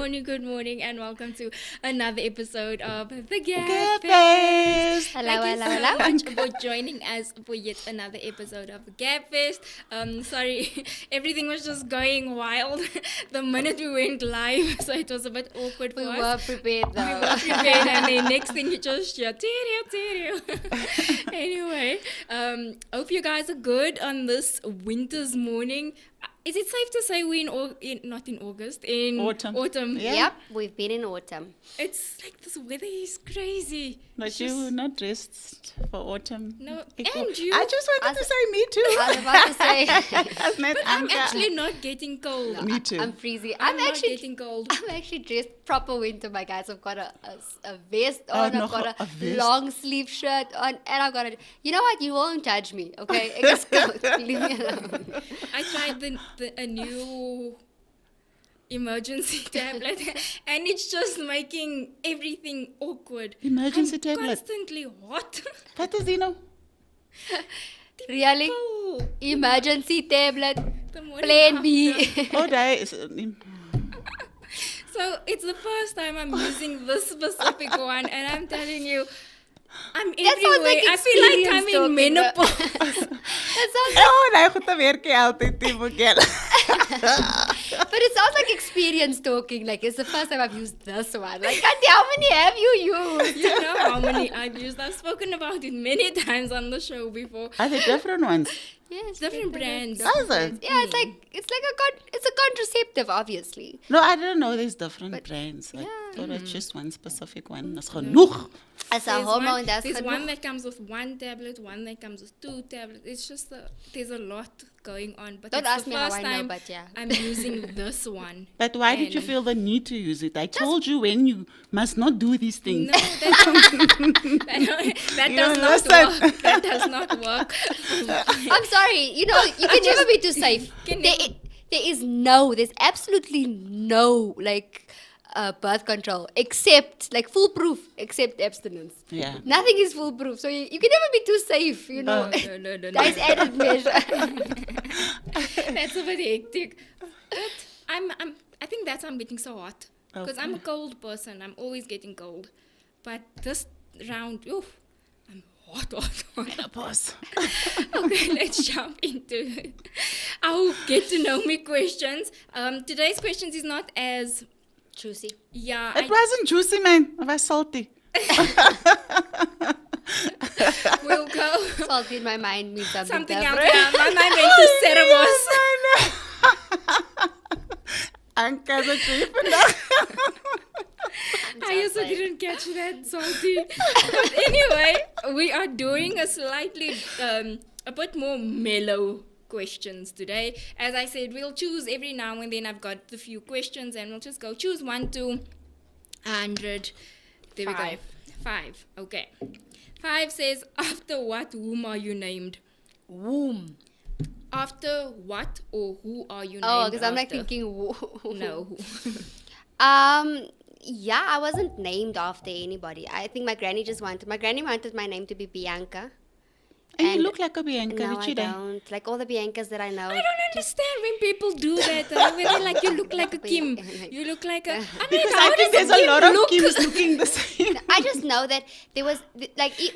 morning, and welcome to another episode of the Gabfest. Hello. Thank you so much for joining us for yet another episode of the Gabfest. Sorry, everything was just going wild the minute we went live, so it was a bit awkward for us. We were prepared though. We were prepared, and the next thing you just hear, tear. Anyway, hope you guys are good on this winter's morning. Is it safe to say we're not in August, in autumn? Yeah. Yep, we've been in autumn. It's like this weather is crazy. But you're not dressed for autumn. No, and you. I just wanted to say me too. I was about to say. But I'm actually not getting cold. No, me too. I'm freezing. I'm actually not getting cold. I'm actually dressed proper winter, my guys. I've got a vest on, I've got a long sleeve shirt on, and I've got a... You know what? You won't judge me, okay? Just go. Leave me alone. I tried a new emergency tablet, and it's just making everything awkward. Emergency tablet? Constantly hot. What is it now? Really? Oh. Emergency tablet. The morning Plan after. B. Oh, that is... So it's the first time I'm using this specific one, and I'm telling you, I'm everywhere. Like I feel like I'm in menopause. That sounds Oh, nee, goed, dan werk je altijd, Timogel. But it sounds like experience talking. Like, it's the first time I've used this one. Like, Auntie, how many have you used? You know how many I've used. I've spoken about it many times on the show before. Are they different ones? Yes, Different brands. Is it? Yeah, it's a contraceptive, obviously. No, I didn't know there's different But, brands. I yeah. thought it's just one specific one. That's genoeg. As a hormone, that's There's genoeg. one that comes with one tablet, one that comes with two tablets. It's just there's a lot going on. But Don't it's ask the me how first I know, time but yeah. I'm using this one. But why did you And- feel the need to use it? I told you when you must not do these things. No, that does not listen. work. That does not work. I'm sorry. You know, you can never be too safe. Can There's absolutely no, like, birth control except, like, foolproof, except abstinence. Yeah. Nothing is foolproof. So you can never be too safe, you know. No. That's added measure. That's a bit hectic. But I think that's why I'm getting so hot. Because I'm a cold person. I'm always getting cold. But this round, I'm hot. Boss. Okay, let's jump into our get to know me questions. Today's questions is not as Juicy. yeah. It wasn't juicy, man. It was salty. We'll go Salty in my mind means something else. different. Yeah, my mind went to Cerebos. Anka's a tree vandaag. I also didn't catch that salty. But anyway, we are doing a slightly a bit more mellow questions today. As I said, we'll choose every now and then. I've got a few questions, and we'll just go choose 1 to 100. There we go. 5. Okay. 5 says, after what womb are you named? Womb. After what or who are you named? Oh, because I'm like after? thinking, No. Yeah, I wasn't named after anybody. I think my granny wanted my name to be Bianca. And you look like a Bianca, No, I Richie. don't. Like all the Biancas that I know. I don't understand when people do that. Where they're like, you look like a Kim. You look like a... I mean, Because how I think does there's a Kim lot of look? Kims looking the same. I just know that there was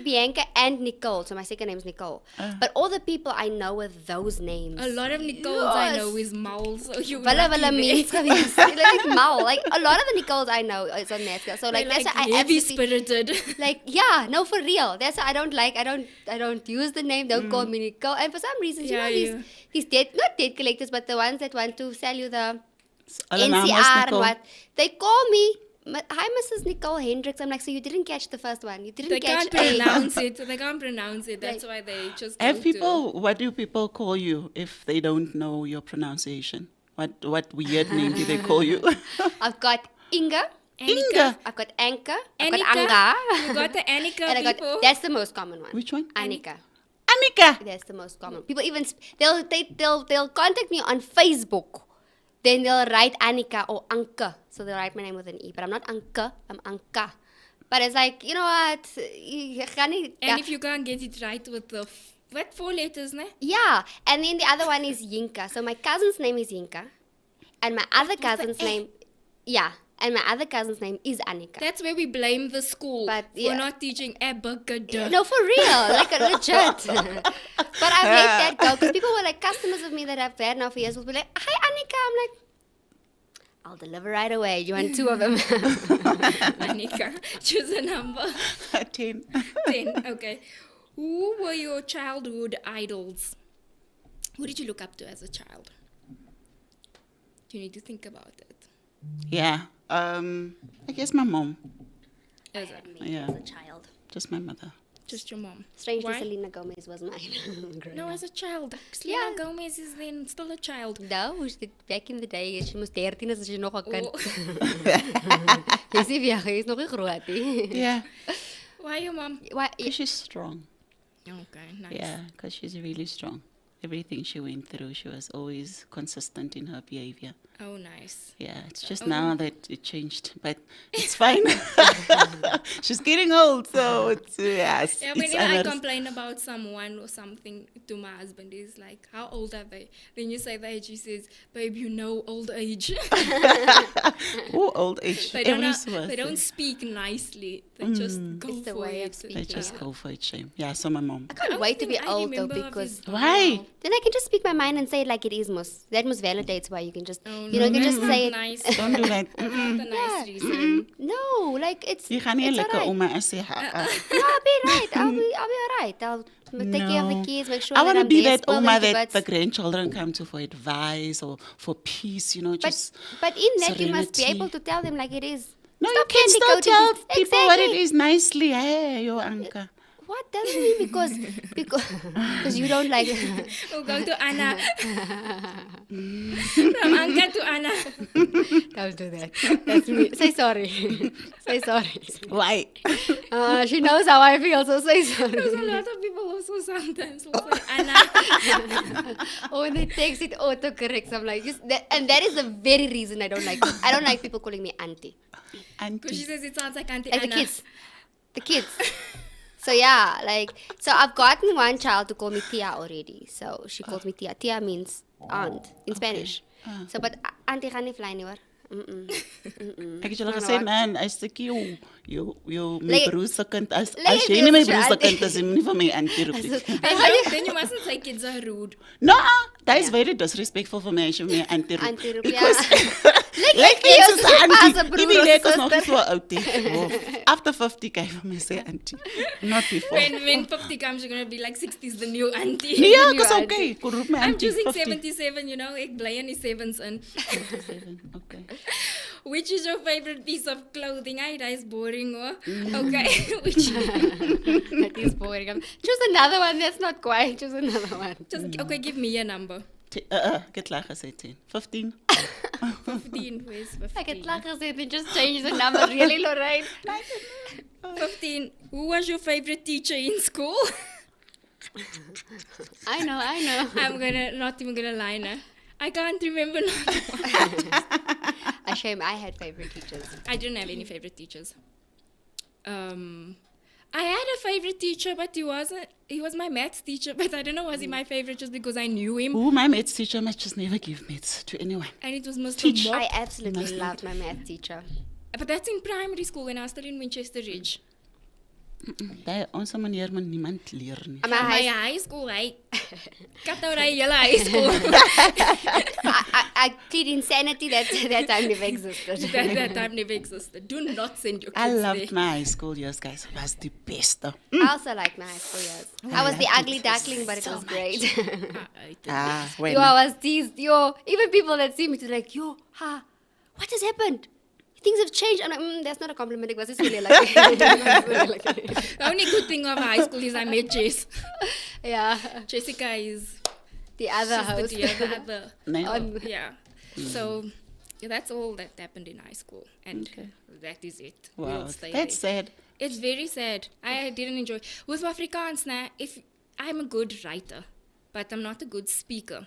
Bianca and Nicole. So my second name is Nicole. But all the people I know with those names. A lot of Nicoles I know is Maul, so you Walla lucky walla there. means geweest. Like Mal. Like a lot of the Nicoles I know is on that scale. So like They're that's like why I heavy absolutely spirited. like yeah, no for real. That's why I don't use the name. Don't call me Nicole. And for some reason, Yeah, you know these not debt collectors, but the ones that want to sell you the Anonymous NCR and Nicole. what they call me. Hi, Mrs. Nicole Hendricks. I'm like, so you didn't catch the first one. You didn't They catch can't A. pronounce it. They can't pronounce it. That's why they just go Have people, what do people call you if they don't know your pronunciation? What weird name do they call you? I've got Inga. Inga. I've got Anka. I've got Annika. Anga. You got the Annika And I got people. that's the most common one. Which one? Annika. Annika. That's the most common. People even they'll contact me on Facebook. Then they'll write Annika or Anka. So they'll write my name with an E. But I'm not Anka, I'm Anka. But it's like, you know what? And if you can't get it right with the... What 4 letters, ne? Yeah. And then the other one is Yinka. So my cousin's name is Yinka. And my other cousin's name... Yeah. And my other cousin's name is Annika. That's where we blame the school But, for yeah. not teaching abacada. No, for real, like legit. But I've let that go because people were like customers of me that I've had now for years will be like, "Hi, Annika." I'm like, "I'll deliver right away. You want 2 of them?" Anika, choose a number. 10. 10, okay. Who were your childhood idols? Who did you look up to as a child? You need to think about it. Yeah. I guess my mom. As a, Yeah. As a child. Just my mother. just your mom. Strangely, Why? Selena Gomez was mine. growing No, up. as a child. Selena Yeah. Gomez is then still a child. No, back in the day, she was 13 as sy nog 'n kind. Oh. Jy sien wie hy is nog nie groot nie. Yeah. Why your mom? Why- Because she's strong. Okay, nice. Yeah, because she's really strong. Everything she went through, she was always consistent in her behavior. Oh, nice. Yeah, it's just Oh. now that it changed, but it's fine. She's getting old, so it's yes. Yeah, it's whenever I others. complain about someone or something to my husband, he's like, "How old are they?" Then you say the age, he says, "Babe, you know old age." Oh, old age. they don't Every know, source, they don't yeah. speak nicely. They just go It's the for way of it. speaking. They just Yeah. go for it, shame. Yeah, so my mom. I can't wait to be old though because Why? then I can just speak my mind and say it like it is, Mus. That Mus validates why you can just, Oh, you know, you can that's just not say it. nice. Don't do that. That's not a nice reason. No, like it's. You gaan nie it's lekker alright. oma as sê ha. No, I'll be right. I'll be alright. I'll take care of the No. kids, make sure I that want to I'm be there, that spoil them oma to that bits. the grandchildren come to for advice or for peace, you know, just But in that, you must be serenity. able to tell them like it is. No, you Stop can candy still coating tell this. people what it Exactly. is nicely. Hey, your anka. What doesn't mean because you don't like. We'll go to Anna. From Anka to Anna. Don't do that. That's me. Say sorry. Say sorry. Why? She knows how I feel, so say There's a sorry. lot of people also sometimes will say Anna. Oh, when they text it autocorrects, I'm like, and that is the very reason I don't like. I don't like people calling me auntie. Because she Auntie. says it sounds like Auntie Like Anna. the kids. So yeah, like so I've gotten one child to call me Tia already. So she calls me Tia. Tia means aunt in Spanish. So but auntie gaan nie fly nie hoor. Ek het julle No, gesê no, man, as ek jou my Like- broer se kind as like jy jy nie my is broer se auntie. kind is, jy moenie vir my auntie roep nie. Then you mustn't say kids are rude. No, that is Yeah. very disrespectful for me as jy my auntie roep. Auntie roep, Because Like ek jy is is 'n pas 'n auntie. broer Ek of weet ek is nog nie suster. so oud nie. Oh, after 50 kan jy vir my sê auntie. Not before. When 50 comes, you're going to be like 60 is the new auntie. Nee, new dis auntie. okay. Kon roep my I'm auntie. choosing 50. 77, you know. Ek bly in die 7s in. 77, okay. Which is your favorite piece of clothing? That is boring, oh. Okay. Which That is boring. Choose another one. That's not quiet. Choose another one. just okay, give me a number. Ek het laag gesê 10. 15. 15. Where's 15? Ek het laag gesê and just change the number. Really, Lorraine? 15. Who was your favorite teacher in school? I know. I'm not even gonna lie now. I can't remember now. A shame. I had favorite teachers. I didn't have any favorite teachers. I had a favorite teacher, but he was my maths teacher, but I don't know, was he my favorite just because I knew him? Ooh, my maths teacher must just never give maths to anyone. And it was Mr. Teach. Mop. I absolutely loved my math teacher. But that's in primary school when I was still in Winchester Ridge. By onze manier moet niemand leer nie. My My high, high school, I cut out a yellow high school. I plead insanity that time never existed. that time never existed. Do not send your kids I loved there. my high school years, guys. It was the best. I also liked my high school years. I was the loved ugly it duckling, but it so was great. I did. When I was teased. Even people that see me, they're like, what has happened? Things have changed. I'm like, that's not a compliment. It was just really like, The only good thing of high school is I met Jess. yeah. Jessica is The other she's host. the other. Nee. Yeah. So yeah, that's all that happened in high school, and Okay. that is it. Wow, We'll stay that's there. sad. It's very sad. I didn't enjoy. With Afrikaans now, if I'm a good writer, but I'm not a good speaker.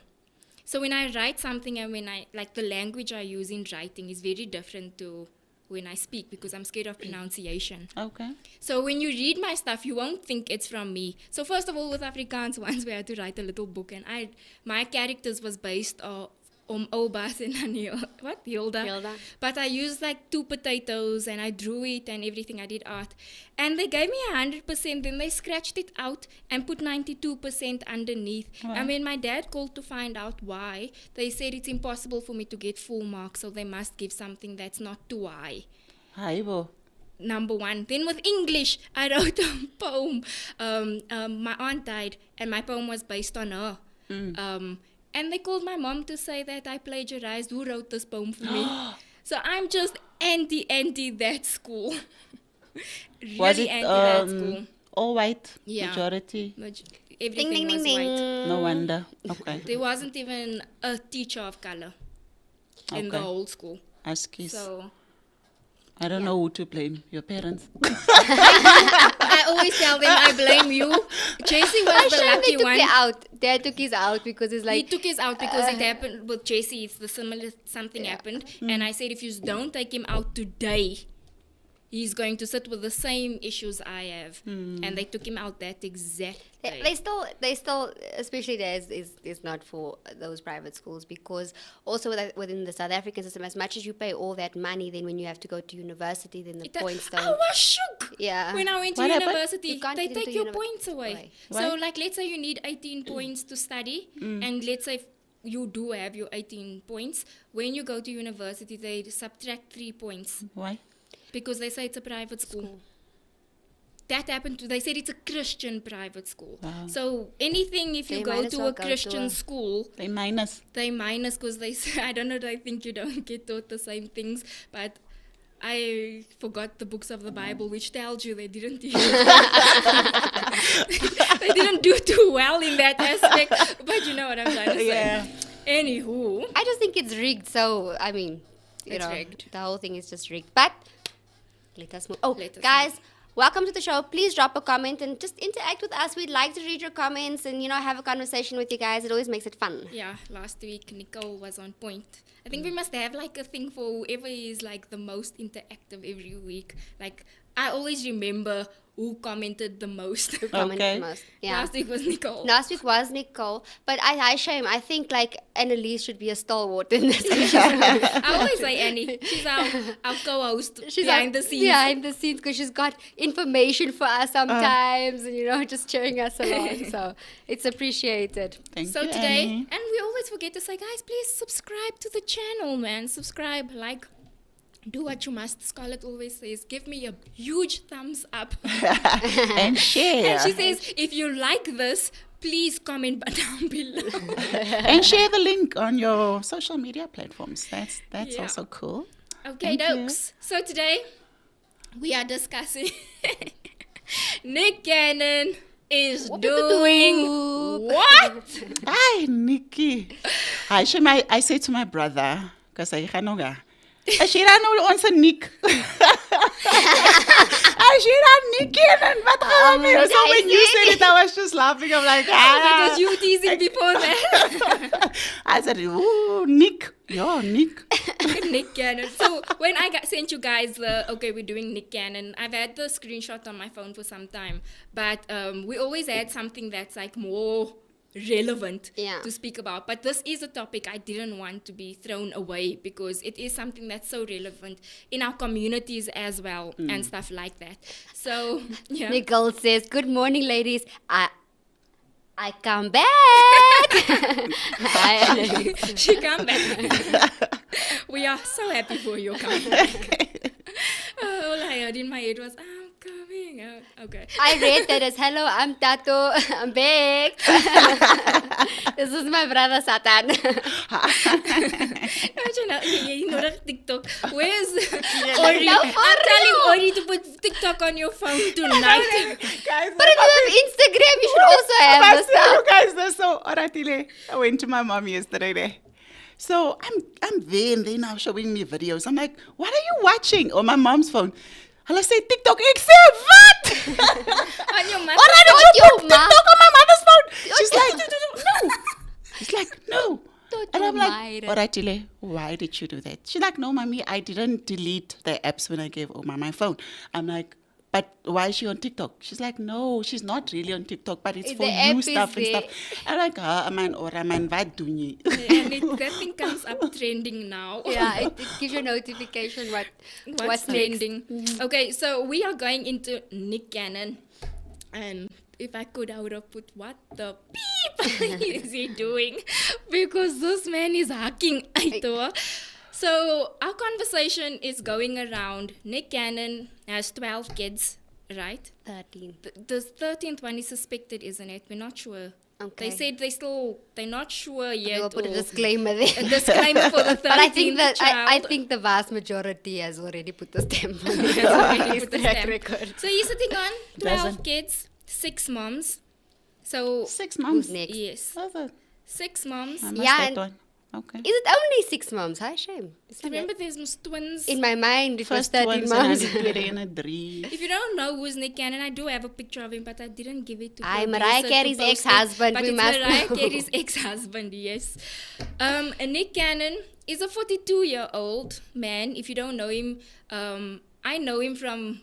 So when I write something and when I like the language I use in writing is very different to when I speak because I'm scared of pronunciation. Okay. So when you read my stuff, you won't think it's from me. So first of all, with Afrikaans, once we had to write a little book, and my characters was based Obas and what? Hilda. Hilda. But I used like 2 potatoes and I drew it and everything. I did art. And they gave me 100%. Then they scratched it out and put 92% underneath. Wow. And when my dad called to find out why, they said it's impossible for me to get full marks. So they must give something that's not too high. Haibo. Number 1. Then with English, I wrote a poem. My aunt died and my poem was based on her. And they called my mom to say that I plagiarized. Who wrote this poem for me? So I'm just anti that school. Really Was it anti that school. all white Yeah. majority? Everything Ding, ding, was ding, white. ding. No wonder. Okay. There wasn't even a teacher of color in the Okay. whole school. Askies. So I don't know who to blame. Your parents. I always tell them I blame you. Jesse was the Shame they lucky took one. me out. Dad took his out because it's He like, took his out because it happened with Jesse. It's the similar something happened, and I said if you don't take him out today, he's going to sit with the same issues I have. And they took him out that exact day. they still, especially theirs is not for those private schools, because also within the South African system, as much as you pay all that money, then when you have to go to university, then the points I don't. was shook. Yeah. When I went to What happened? university, You can't they get into take your univer- points away. away. So, Why? like, let's say you need 18 points to study, and let's say you do have your 18 points. When you go to university, they subtract 3 points Why? because they say it's a private school. That happened to, they said it's a Christian private school. Wow. So anything, if you They go might as to well a go to Christian a- school, They minus. they minus because they say, I don't know, I think you don't get taught the same things, but I forgot the books of the Bible, which tells you they didn't they didn't do too well in that aspect, but you know what I'm trying to say. Yeah. Anywho, I just think it's rigged. So I mean, you It's know, rigged. the whole thing is just rigged. But let us move. Oh, Let us guys, welcome to the show. Please drop a comment and just interact with us. We'd like to read your comments and have a conversation with you guys. It always makes it fun. yeah, last week Nicole was on point. I think we must have like a thing for whoever is like the most interactive every week. Like I always remember who commented the most. Comment Okay. the most. Yeah. Last week was Nicole. Last week was Nicole, but I shame. I think like Annalise should be a stalwart in this. I always say Annie. She's our co-host behind the scenes. Behind the scenes, because she's got information for us sometimes, and just cheering us along. So it's appreciated. Thank So you, today, Annie. and we always forget to say, guys, please subscribe to the channel, man. Subscribe, like, do what you must. Scarlett always says, give me a huge thumbs up. And share. And she says, if you like this, please comment down below. And share the link on your social media platforms. That's Yeah. also cool. Okay, Thank you. dokes. So today, we are discussing Nick Cannon is doing what? Hi, Nikki. Hi, I say to my brother, because I know Ashira no ons Nick. Ashira Nick and but so when you said it, I was just laughing. I'm like, Because you teasing before that. I said, oh, Nick. Yo, Nick. Nick Cannon. So when I sent you guys we're doing Nick Cannon, I've had the screenshot on my phone for some time, but we always had something that's like more relevant to speak about. But this is a topic I didn't want to be thrown away because it is something that's so relevant in our communities as well and stuff like that. So yeah. Nicole says, "Good morning, ladies. I come back." Hi. She come back. We are so happy for your comeback. All I heard in my head was, I'm coming out. Okay. I read that as, "Hello, I'm Tato. I'm back." This is my brother Satan. You know that TikTok. Where's Ori? No, I'm telling Ori to put TikTok on your phone tonight. Guys, But if you have Instagram, you should also have I this tell stuff. you guys this. So, Oratile, I went to my mom yesterday. There. So I'm there and they're now showing me videos. I'm like, what are you watching? On my mom's phone. And I say, TikTok. I say, what? On your mother's What did Not you your put mom. TikTok on my mother's phone? She's Not like, no. She's like, no. Not And your I'm like, mother. Oratile, why did you do that? She's like, no, mommy, I didn't delete the apps when I gave Oma my phone. I'm like, but why is she on TikTok? She's like, no, she's not really on TikTok, but it's The for app you is stuff and there. stuff. I'm like, man, wat doen je? And that thing comes up trending now. Yeah, it gives you a notification What's what's next. trending? Okay, so we are going into Nick Cannon, and if I could, I would have put what the beep is he doing, because this man is hacking. So our conversation is going around. Nick Cannon has 12 kids, right? 13. The 13th one is suspected, isn't it? We're not sure. Okay. They said they're not sure yet. We'll put a or- disclaimer there. a disclaimer for the 13th But I think that I child. think the vast majority has already put the stamp on it. Has already put the Track stamp. record. So he's sitting on 12 Doesn't. kids, 6 moms. So 6 Who's months. next? yes, What's that? 6 moms. I missed Yeah, that and- one. Okay. Is it only 6 months? Hi, shame. It's not Remember, it. there's twins. In my mind, it was First 13 one's months. in a 2 and a 3. If you don't know who's Nick Cannon, I do have a picture of him, but I didn't give it to Aye, producer Mariah to Carey's post it, ex-husband, But we it's must Mariah know. Carey's ex-husband, yes. Nick Cannon is a 42-year-old man. If you don't know him, I know him from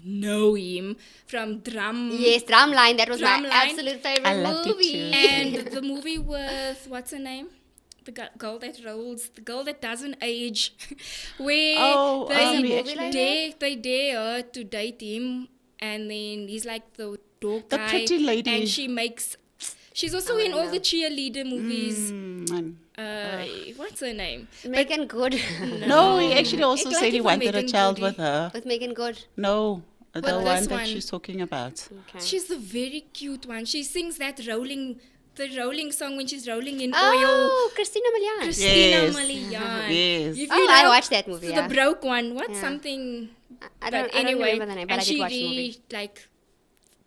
know him from Drum. Yes, Drumline. That was my Drumline. absolute favorite I loved it movie. too. And the movie with what's her name? The girl that rolls, the girl that doesn't age, where Oh, they we actually- dare her to date him, and then he's like the dog The guy, pretty lady. and she's also in all know. the cheerleader movies. Man. What's her name? Megan Good. No, he actually also It's like said he if wanted a Megan child Goody. with her. With Megan Good. No, the this one that one. she's talking about. Okay. She's the very cute one. She sings the rolling song when she's rolling in oil. Oh, Christina Milian. Christina Yes. Milian. Yes. If Oh, you I know- watched that movie, The yeah. broke one. What's Yeah. something? I But don't anyway, remember the name, but and I did she watch the movie. like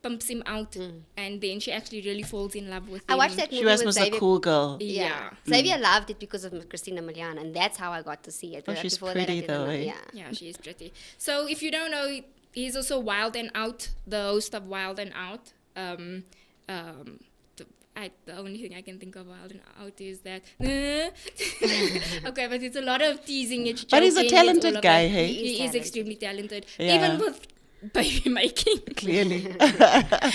pumps him out, and then she actually really falls in love with him. I watched that movie She was with a Xavier. cool girl. Yeah. Xavier loved it because of Christina Milian, and that's how I got to see it. Oh, But she's before pretty that, I didn't though, know. eh? Yeah. Yeah, she is pretty. So if you don't know, he's also Wild and Out, the host of Wild and Out. The only thing I can think of Wild and Out is that. Okay, but it's a lot of teasing. It's But he's a joking, it's all talented of guy, that. hey? He He is is talented. extremely talented, Yeah. even with baby making. Clearly.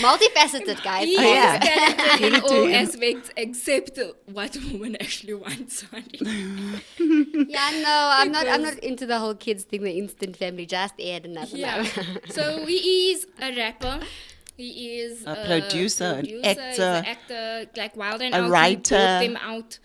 Multifaceted, guys. He Oh, yeah. is talented in Give it to all him. aspects except what woman actually wants. Sorry. Yeah, no, I'm Because- not into the whole kids thing, the instant family. Just add another Yeah. one. So he is a rapper. He is A producer, an he's actor, an actor, like Wild and a Out. He writer. brought them out,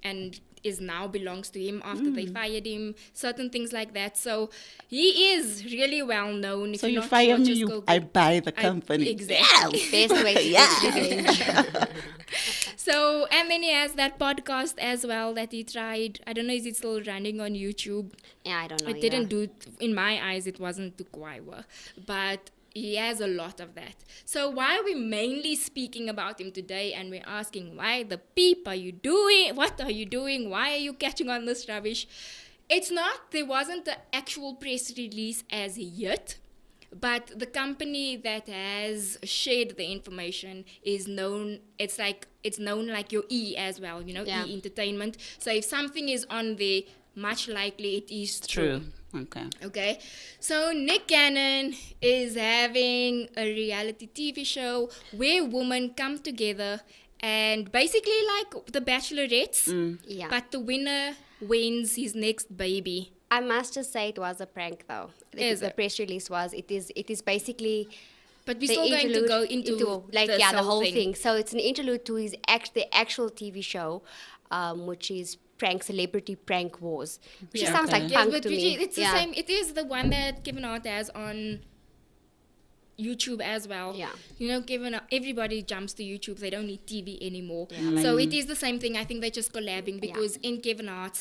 and is now belongs to him after they Mm. fired him. Certain things like that. So he is really well known. If So you're you not fire sure, me, just go I Google- buy the company. Exactly. Best way to Yeah. get revenge. So, and then he has that podcast as well that he tried. I don't know, is it still running on YouTube? Yeah, I don't know. It didn't do, in my eyes, it wasn't too quite well. But he has a lot of that. So why are we mainly speaking about him today? And we're asking, why the peep are you doing? What are you doing? Why are you catching on this rubbish? It's not, there wasn't the actual press release as yet. But the company that has shared the information is known, it's known like your E as well, you know, Yeah. E Entertainment. So if something is on there, much likely it is true. True. Okay. Okay, so Nick Cannon is having a reality TV show where women come together and basically like the Bachelorettes, Yeah. but the winner wins his next baby. I must just say it was a prank, though. Is The it? press release was. It is basically. But we're the still going to interlude go into the whole thing. So it's an interlude to his the actual TV show, which is Celebrity Prank Wars, which Yeah. sounds like Okay. Yes, punk but to Bridget, me. it's the same. It is the one that Kevin Hart has on YouTube as well. Yeah. You know, everybody jumps to YouTube. They don't need TV anymore. Yeah, So it is the same thing. I think they're just collabing because in Kevin Hart,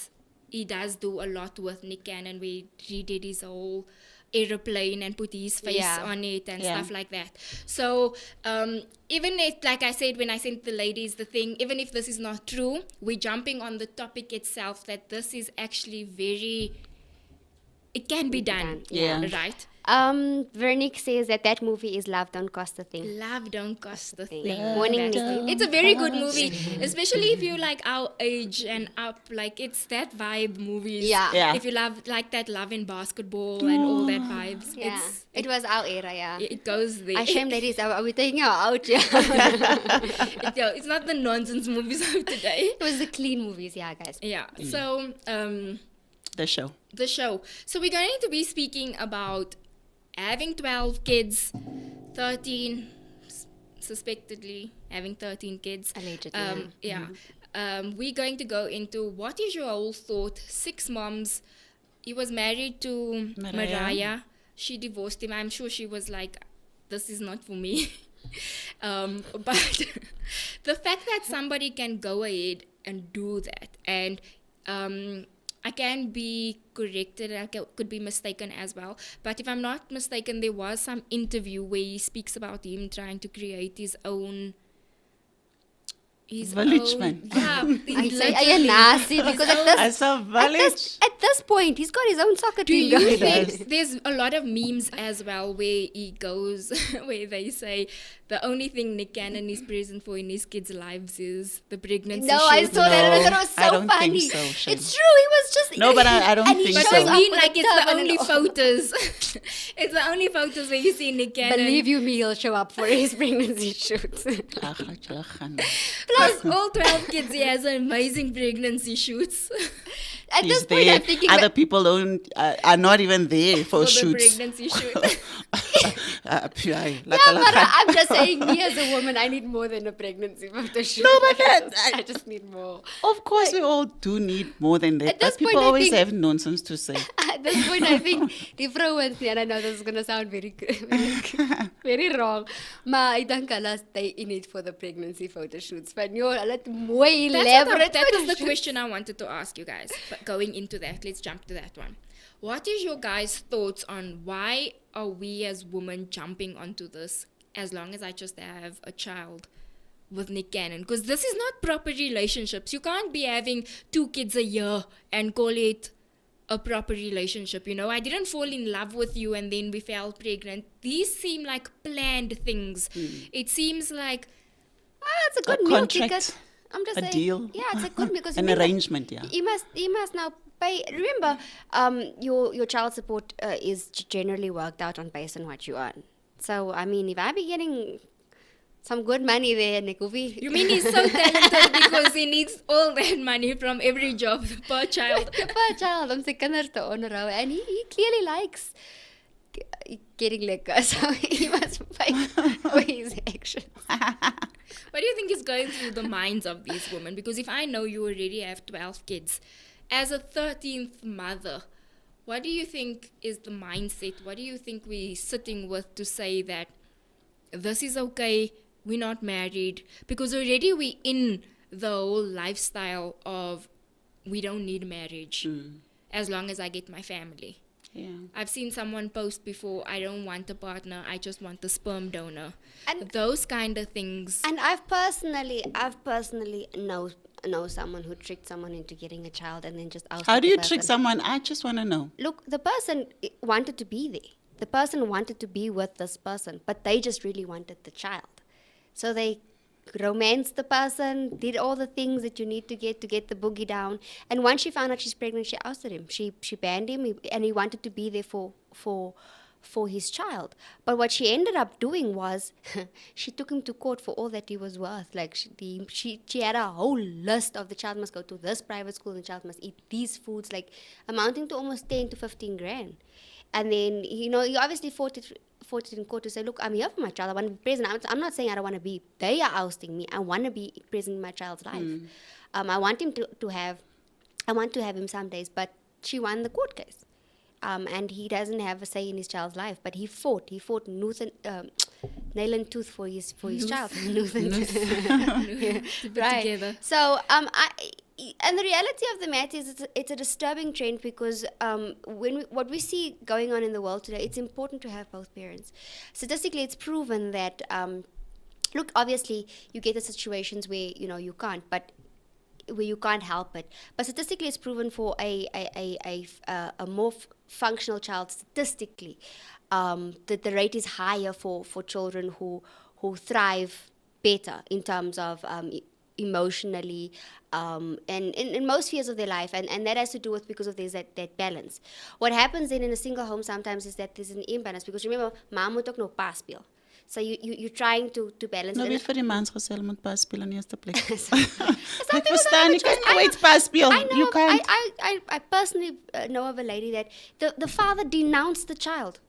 he does do a lot with Nick Cannon where he did his whole aeroplane and put his face Yeah. on it and Yeah. stuff like that. So even if, like I said when I sent the ladies the thing, even if this is not true, we're jumping on the topic itself that this is actually it can be done, Yeah. right? Vernick says that movie is Love Don't Cost a Thing. Love don't cost a Thing. thing. Warning, That's Nikki. it. It's a very good movie, especially if you like our age and up. Like it's that vibe movies. Yeah. Yeah. If you love like that Love in Basketball and all that vibes. Yeah. It's, It was our era, yeah. it goes there. I shame ladies, are we taking her out? Yeah. It's not the nonsense movies of today. It was the clean movies, yeah, guys. Yeah. So The show. the show. So we're going to be speaking about having 12 kids, 13 suspectedly having 13 kids. Allegedly, Yeah. We're going to go into what is your whole thought? 6 moms. He was married to Mariah. She divorced him. I'm sure she was like, this is not for me. But the fact that somebody can go ahead and do that, and I can be corrected, I could be mistaken as well, but if I'm not mistaken, there was some interview where he speaks about him trying to create his own Village, man. Yeah, I say, are you nasty? Because As a village. at this point, he's got his own soccer do team you going. think there's a lot of memes as well where he goes, where they say the only thing Nick Cannon is present for in his kids' lives is the pregnancy No, I shoot. saw that and I thought it was I so don't think funny. so, Shane. It's true, he was just... No, but I don't and he think But so. shows I up mean, with like, a it's the turban only and all. photos. It's the only photos where you see Nick Cannon. Believe you me, he'll show up for his pregnancy shoot. Plus, all 12 kids, he has amazing pregnancy shoots At this He's point, there. I'm thinking Other that, people don't are not even there for for the shoots. pregnancy shoot. Yeah, yeah, but I'm just saying, me as a woman, I need more than a pregnancy photo shoot. No, but that- I just need more. Of course, we all do need more than that. At this But people point, I always think- have nonsense to say. At this point, I think die vrouens nie, and I know this is going to sound very, very wrong, maar ek dink hulle stay in it for the pregnancy photo shoots. But no, hulle het mooi elaborate That was the photo question I wanted to ask you guys. But going into that, let's jump to that one. What is your guys' thoughts on why are we as women jumping onto this as long as I just have a child with Nick Cannon? Because this is not proper relationships. You can't be having 2 kids a year and call it a proper relationship. You know, I didn't fall in love with you and then we fell pregnant. These seem like planned things. It seems like it's a good A meal contract, ticket. I'm just a saying. deal. Yeah, it's a good because An remember, arrangement, yeah. You must now pay. Remember, your child support is generally worked out on based on what you earn. So I mean, if I be getting some good money there, Nikuvi. You mean he's so talented because he needs all that money from every job per child? per child om sy kinders te onderhou, and he clearly likes getting liquor, so he must pay for his actions. What do you think is going through the minds of these women? Because if I know you already have 12 kids, as a 13th mother, what do you think is the mindset? What do you think we're sitting with to say that this is okay, we're not married? Because already we're in the whole lifestyle of we don't need marriage as long as I get my family. Yeah. I've seen someone post before, I don't want a partner, I just want a sperm donor. And- those kind of things. And I've personally know someone who tricked someone into getting a child and then just ousted How do the you person. trick someone? I just want to know. Look, the person wanted to be there. The person wanted to be with this person, but they just really wanted the child. So they romanced the person, did all the things that you need to get the boogie down. And once she found out she's pregnant, she ousted him. She banned him, and he wanted to be there for his child. But what she ended up doing was she took him to court for all that he was worth. Like she had a whole list of the child must go to this private school, the child must eat these foods, like amounting to almost 10 to 15 grand. And then, you know, he obviously fought it in court to say, look, I'm here for my child. I want to be present. I'm not saying I don't want to be. They are ousting me. I want to be present in my child's life. I want him I want to have him some days. But she won the court case. And he doesn't have a say in his child's life. But he fought nail and tooth for his child. To put Right. together. So, and the reality of the matter is it's a disturbing trend because what we see going on in the world today, it's important to have both parents. Statistically, it's proven that, look, obviously, you get the situations where, you know, you can't, but where you can't help it. But statistically, it's proven for a more functional child statistically, that the rate is higher for children who thrive better in terms of emotionally, and in most spheres of their life, and that has to do with because of there's that balance. What happens then in a single home sometimes is that there's an imbalance, because remember, ma moet ook nog pa speel. So you're trying to balance Nou it. weet vir die mans gesê moet pas speel in eerste plek. Some Ek people verstaan, don't jy kan have a nie ooit pas speel. I know You of, can't. I personally know of a lady that the father denounced the child.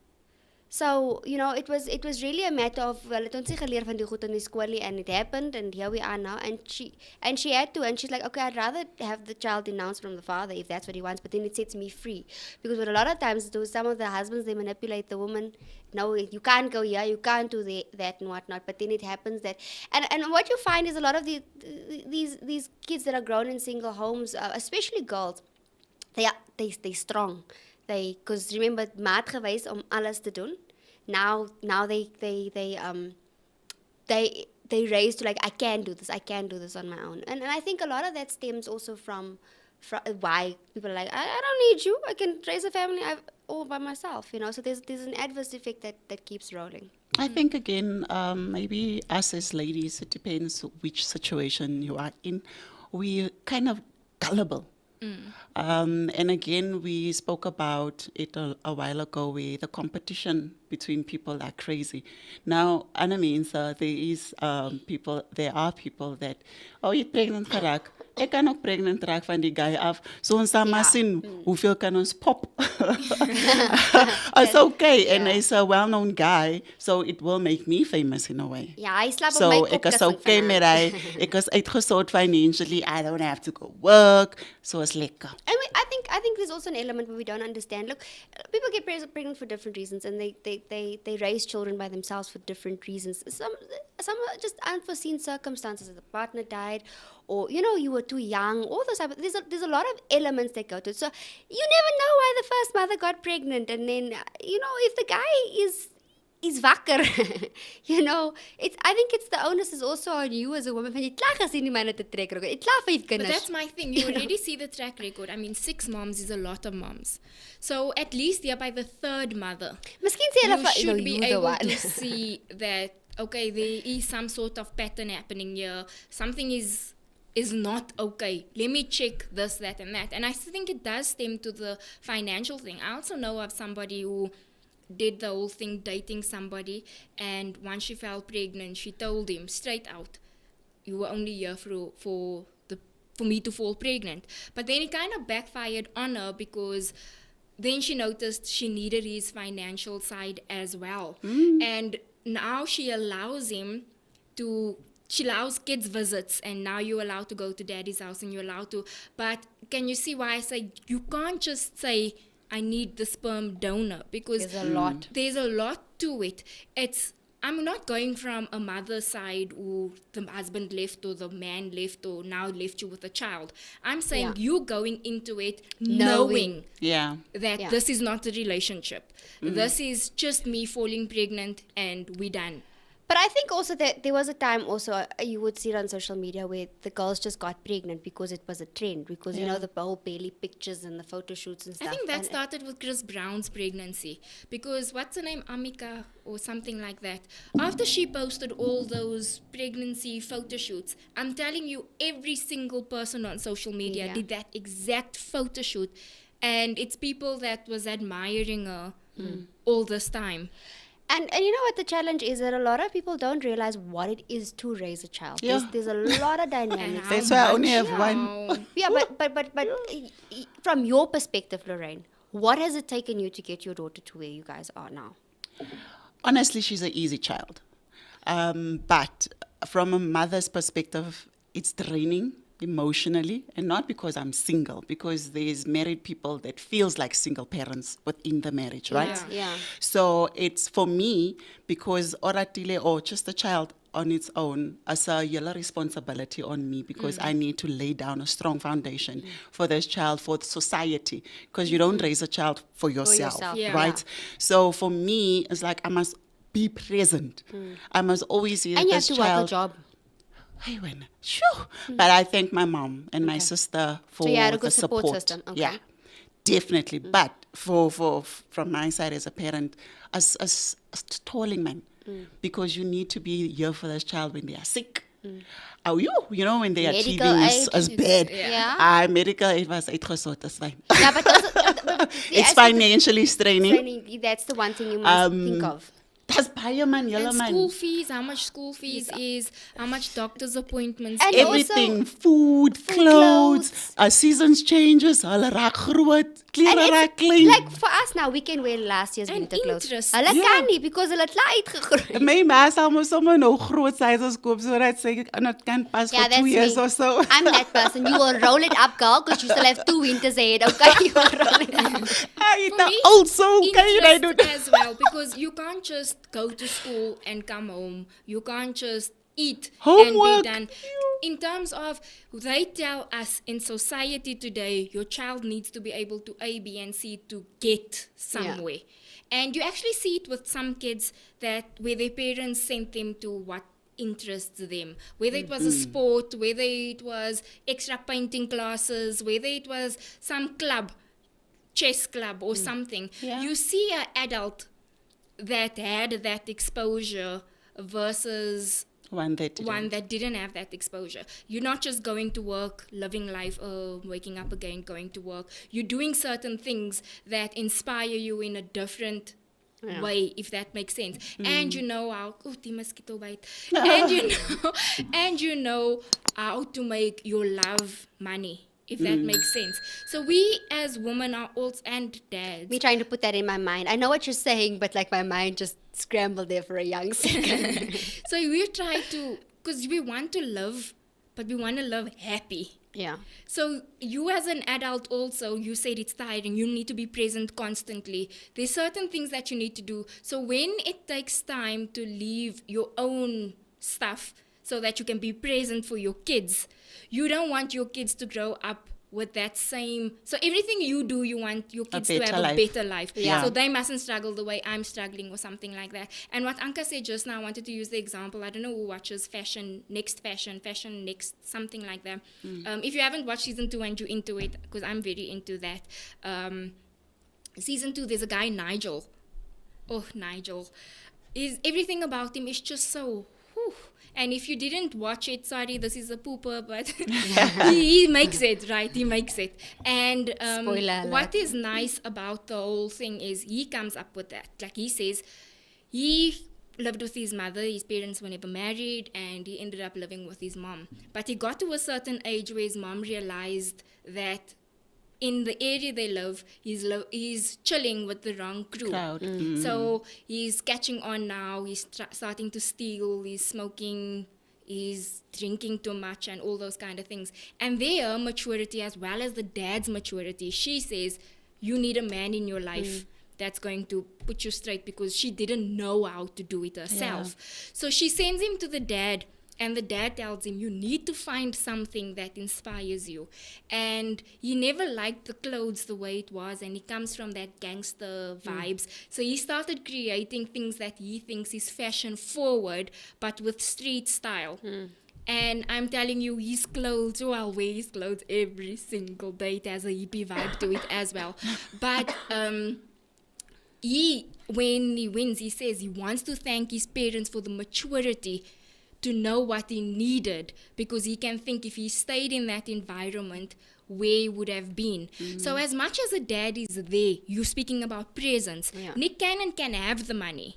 So, it was really a matter of, well, het ons nie geleer van die goed in die skool nie, and it happened, and here we are now, and she had to, and she's like, okay, I'd rather have the child denounced from the father if that's what he wants, but then it sets me free. Because what a lot of times do, some of the husbands, they manipulate the woman. No, you can't go here, you can't do that and whatnot, but then it happens that, and what you find is a lot of these kids that are grown in single homes, especially girls, they strong. Because remember, maat gewys om alles te doen. Now they raised to like, I can do this on my own. And I think a lot of that stems also from why people are like, I don't need you, I can raise a family all by myself, So there's an adverse effect that keeps rolling. I think again, maybe us as ladies, it depends which situation you are in. We're kind of gullible. And again, we spoke about it a while ago, where the competition between people are crazy. Now, Anna means there are people that, oh, you're pregnant geraak. Ek kan ook pregnant raak van die guy af. So ons sal maar sien hoeveel kan ons pop. It's okay. And he's a well-known guy, so it will make me famous in a way. Ja, hy slap So op my ek is kopkussing okay vanaand. met hy. Ek is uitgesort financially. I don't have to go work. So is lekker. I mean, I think there's also an element where we don't understand. Look, people get pregnant for different reasons, and they raise children by themselves for different reasons. Some are just unforeseen circumstances. The partner died, or you were too young. All those type of, there's a lot of elements that go to it. So you never know why the first mother got pregnant, and then if the guy is wakker, I think it's the onus is also on you as a woman. Van jy klaar gesien die manne te trek record. Jy klaar 5 But kinders. that's my thing. You already see the track record. I mean, 6 moms is a lot of moms. So at least by the 3rd mother, Miskien sê hulle you van should be able one. to see that, okay, there is some sort of pattern happening here. Something is not okay. Let me check this, that, and that. And I think it does stem to the financial thing. I also know of somebody who did the whole thing dating somebody, and once she fell pregnant, she told him straight out, you were only here for me to fall pregnant. But then it kind of backfired on her, because then she noticed she needed his financial side as well. And now she allows kids visits, and now you're allowed to go to daddy's house, and you're allowed to, but can you see why I say you can't just say, I need the sperm donor, because there's a lot to it. I'm not going from a mother's side, or the husband left, or the man left, or now left you with a child. I'm saying you going into it knowing that this is not a relationship. This is just me falling pregnant and we're done. But I think also that there was a time also, you would see it on social media, where the girls just got pregnant because it was a trend, because the whole belly pictures and the photo shoots and stuff. I think that started with Chris Brown's pregnancy, because what's her name, Amika or something like that, after she posted all those pregnancy photo shoots, I'm telling you, every single person on social media did that exact photo shoot, and it's people that was admiring her all this time. And you know what the challenge is? That a lot of people don't realize what it is to raise a child. Yeah. There's a lot of dynamics. That's why I only have one. Yeah, but from your perspective, Lorraine, what has it taken you to get your daughter to where you guys are now? Honestly, she's an easy child. But from a mother's perspective, it's draining emotionally, and not because I'm single, because there's married people that feels like single parents within the marriage, right? Yeah. So it's for me, because oratile or just a child on its own, as a yellow responsibility on me, because I need to lay down a strong foundation for this child, for society, because you don't raise a child for yourself, right? So for me, it's like I must be present. I must always hear And you have this to child. work a job. I went, shoo. But I thank my mom and my sister for you had a the good support system. Okay. Yeah, definitely. But from my side as a parent, as tolling man, because you need to be here for this child when they are sick. Oh, you know, when they are Medical teething aid. as bad. Yeah. Medical aid was uitgesort, that's fine. Yeah, but those are, It's financially straining. training, that's the one thing you must think of. That's baie man, julle And man. school fees, how much school fees is, how much doctor's appointments And is. Everything, also food, clothes, seasons changes, hulle raak groot, klere raak klein. like for us now, we can wear last year's And winter clothes. interest. Hulle Yeah. kan nie because hulle het klaar uitgegroei. My ma sal mos sommer nou groot sizes koop sodat sy dit kan pas Yeah, for that's 2 years me. or so. I'm that person. You will roll it up, girl, because you still have 2 winters ahead. Okay, you will roll it up. For me, Also, kan jy dit interest doen? as well, because you can't just go to school and come home. You can't just eat Homework. and be done. In terms of, they tell us in society today, your child needs to be able to A, B, and C to get somewhere. And you actually see it with some kids that where their parents sent them to what interests them, whether it was a sport, whether it was extra painting classes, whether it was some club, chess club or something. Yeah. You see an adult that had that exposure versus One that didn't have that exposure. You're not just going to work, living life, waking up again, going to work. You're doing certain things that inspire you in a different way, if that makes sense. And you know how die mosquito bite. and you know how to make your love money, if that makes sense. So we as women are also, and dads, Me trying to put that in my mind. I know what you're saying, but like my mind just scrambled there for a young second. so we try to, because we want to love, but we want to love happy. Yeah. So you as an adult also, you said it's tiring, you need to be present constantly. There's certain things that you need to do. So when it takes time to leave your own stuff so that you can be present for your kids, you don't want your kids to grow up with that same, so everything you do, you want your kids to have a better life. Yeah. So they mustn't struggle the way I'm struggling or something like that. And what Anka said just now, I wanted to use the example, I don't know who watches Fashion Next, something like that. If you haven't watched season 2 and you're into it, because I'm very into that, season 2, there's a guy, Nigel. Oh, Nigel. Everything about him is just so, whew. And if you didn't watch it, sorry, this is a pooper, but he makes it, right? He makes it. And Spoiler alert. what is nice about the whole thing is he comes up with that. Like he says, he lived with his mother, his parents were never married, and he ended up living with his mom. But he got to a certain age where his mom realized that in the area they live, he's chilling with the wrong crew. Crowd. So he's catching on now. He's starting to steal. He's smoking. He's drinking too much and all those kind of things. And their maturity as well as the dad's maturity, she says, you need a man in your life that's going to put you straight, because she didn't know how to do it herself. So she sends him to the dad. And the dad tells him, you need to find something that inspires you. And he never liked the clothes the way it was. And he comes from that gangster vibes. So he started creating things that he thinks is fashion forward, but with street style. And I'm telling you, his clothes, I'll wear his clothes every single day. It has a hippie vibe to it as well. But when he wins, he says he wants to thank his parents for the maturity to know what he needed, because he can think if he stayed in that environment, where he would have been. So as much as a dad is there, you're speaking about presence. Yeah. Nick Cannon can have the money,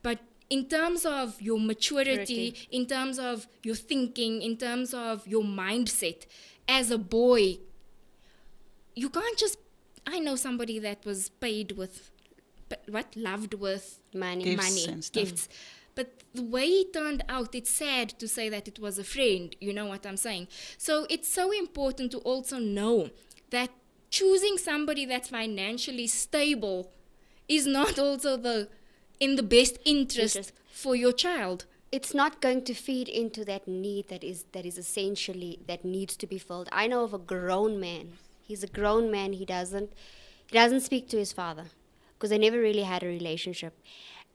but in terms of your maturity, in terms of your thinking, in terms of your mindset, as a boy, you can't just, I know somebody that was paid with, loved with Money. gifts. But the way it turned out, it's sad to say that it was a friend, you know what I'm saying? So it's so important to also know that choosing somebody that's financially stable is not also in the best interest for your child. It's not going to feed into that need that is essentially, that needs to be filled. I know of a grown man. He's a grown man. He doesn't speak to his father because they never really had a relationship.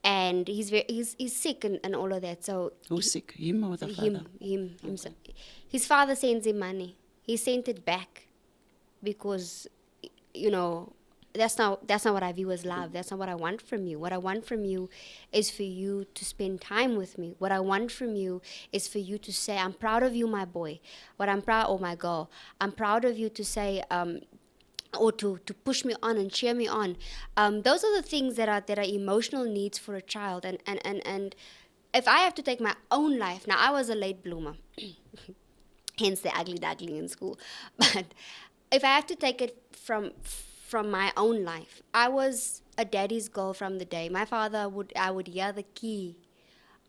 and he's sick and all of that. So Who's sick? Him or the father? himself. His father sends him money. He sent it back because, you know, that's not what I view as love. That's not what I want from you. What I want from you is for you to spend time with me. What I want from you is for you to say, I'm proud of you, my boy. Or my girl. I'm proud of you to say, or to push me on and cheer me on. Those are the things that are emotional needs for a child. And if I have to take my own life, now I was a late bloomer, hence the ugly duckling in school. But if I have to take it from my own life, I was a daddy's girl from the day. I would hear the key.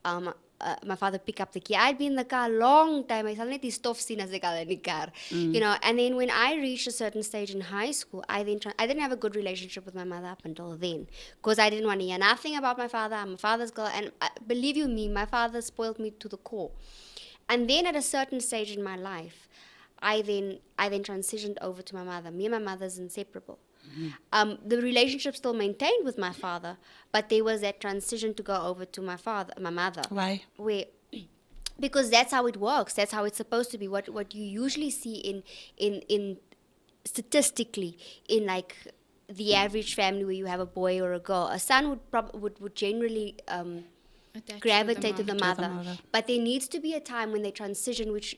My father pick up the key. I'd been in the car a long time. I suddenly stuff seen as the car in the car. You know, and then when I reached a certain stage in high school, I didn't have a good relationship with my mother up until then, because I didn't want to hear nothing about my father. I'm a father's girl, and believe you me, my father spoiled me to the core. And then at a certain stage in my life, I then transitioned over to my mother. Me and my mother's inseparable. The relationship still maintained with my father, but there was that transition to go over to my mother. Why? Because that's how it works. That's how it's supposed to be. What you usually see in statistically in like the average family where you have a boy or a girl, a son would generally gravitate to the mother. But there needs to be a time when they transition, which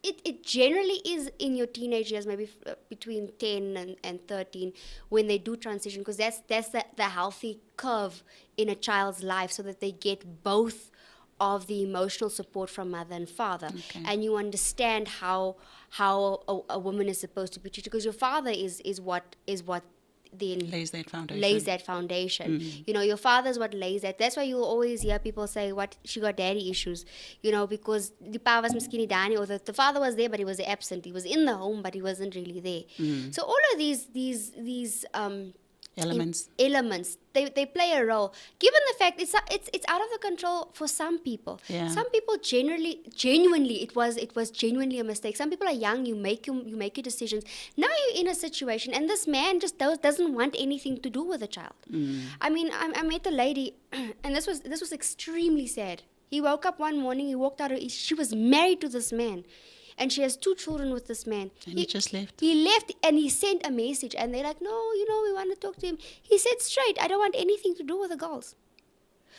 it generally is in your teenage years, maybe between 10 and 13, when they do transition, because that's the healthy curve in a child's life, so that they get both of the emotional support from mother and father. Okay. And you understand how a woman is supposed to be treated, because your father is what then Lays that foundation. You know, your father's what lays that. That's why you'll always hear people say, what, she got daddy issues, you know, because the pa was miskien Dani, or the father was there but he was absent. He was in the home but he wasn't really there. So all of these Elements. they play a role, given the fact it's out of the control for some people. Yeah. Some people genuinely it was genuinely a mistake. Some people are young, you make your decisions. Now you're in a situation and this man just doesn't want anything to do with the child. I mean, I met a lady and this was extremely sad. He woke up one morning, he walked out, she was married to this man. And she has 2 children with this man. And he just left. He left and he sent a message. And they're like, no, you know, we want to talk to him. He said straight, I don't want anything to do with the girls.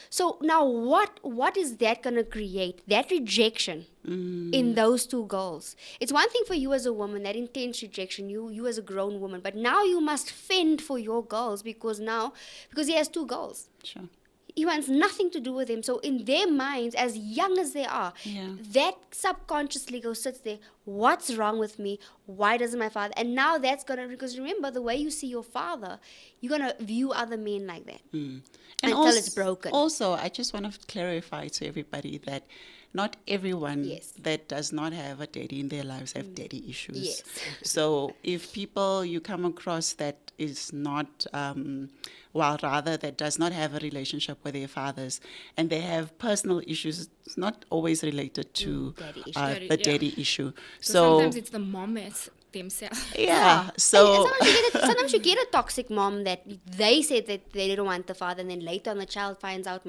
So now what is that going to create? That rejection in those 2 girls. It's one thing for you as a woman, that intense rejection, you as a grown woman. But now you must fend for your girls because he has 2 girls. Sure. He wants nothing to do with him. So in their minds, as young as they are, that subconsciously sits there, what's wrong with me? Why doesn't my father? And now that's going to, because remember, the way you see your father, you're going to view other men like that until it's broken. Also, I just want to clarify to everybody that not everyone that does not have a daddy in their lives have daddy issues. Yes. So if people you come across that is not, that does not have a relationship with their fathers and they have personal issues, it's not always related to the daddy issue. So sometimes it's the moms themselves. Yeah. So sometimes you get a toxic mom that they said that they didn't want the father, and then later on the child finds out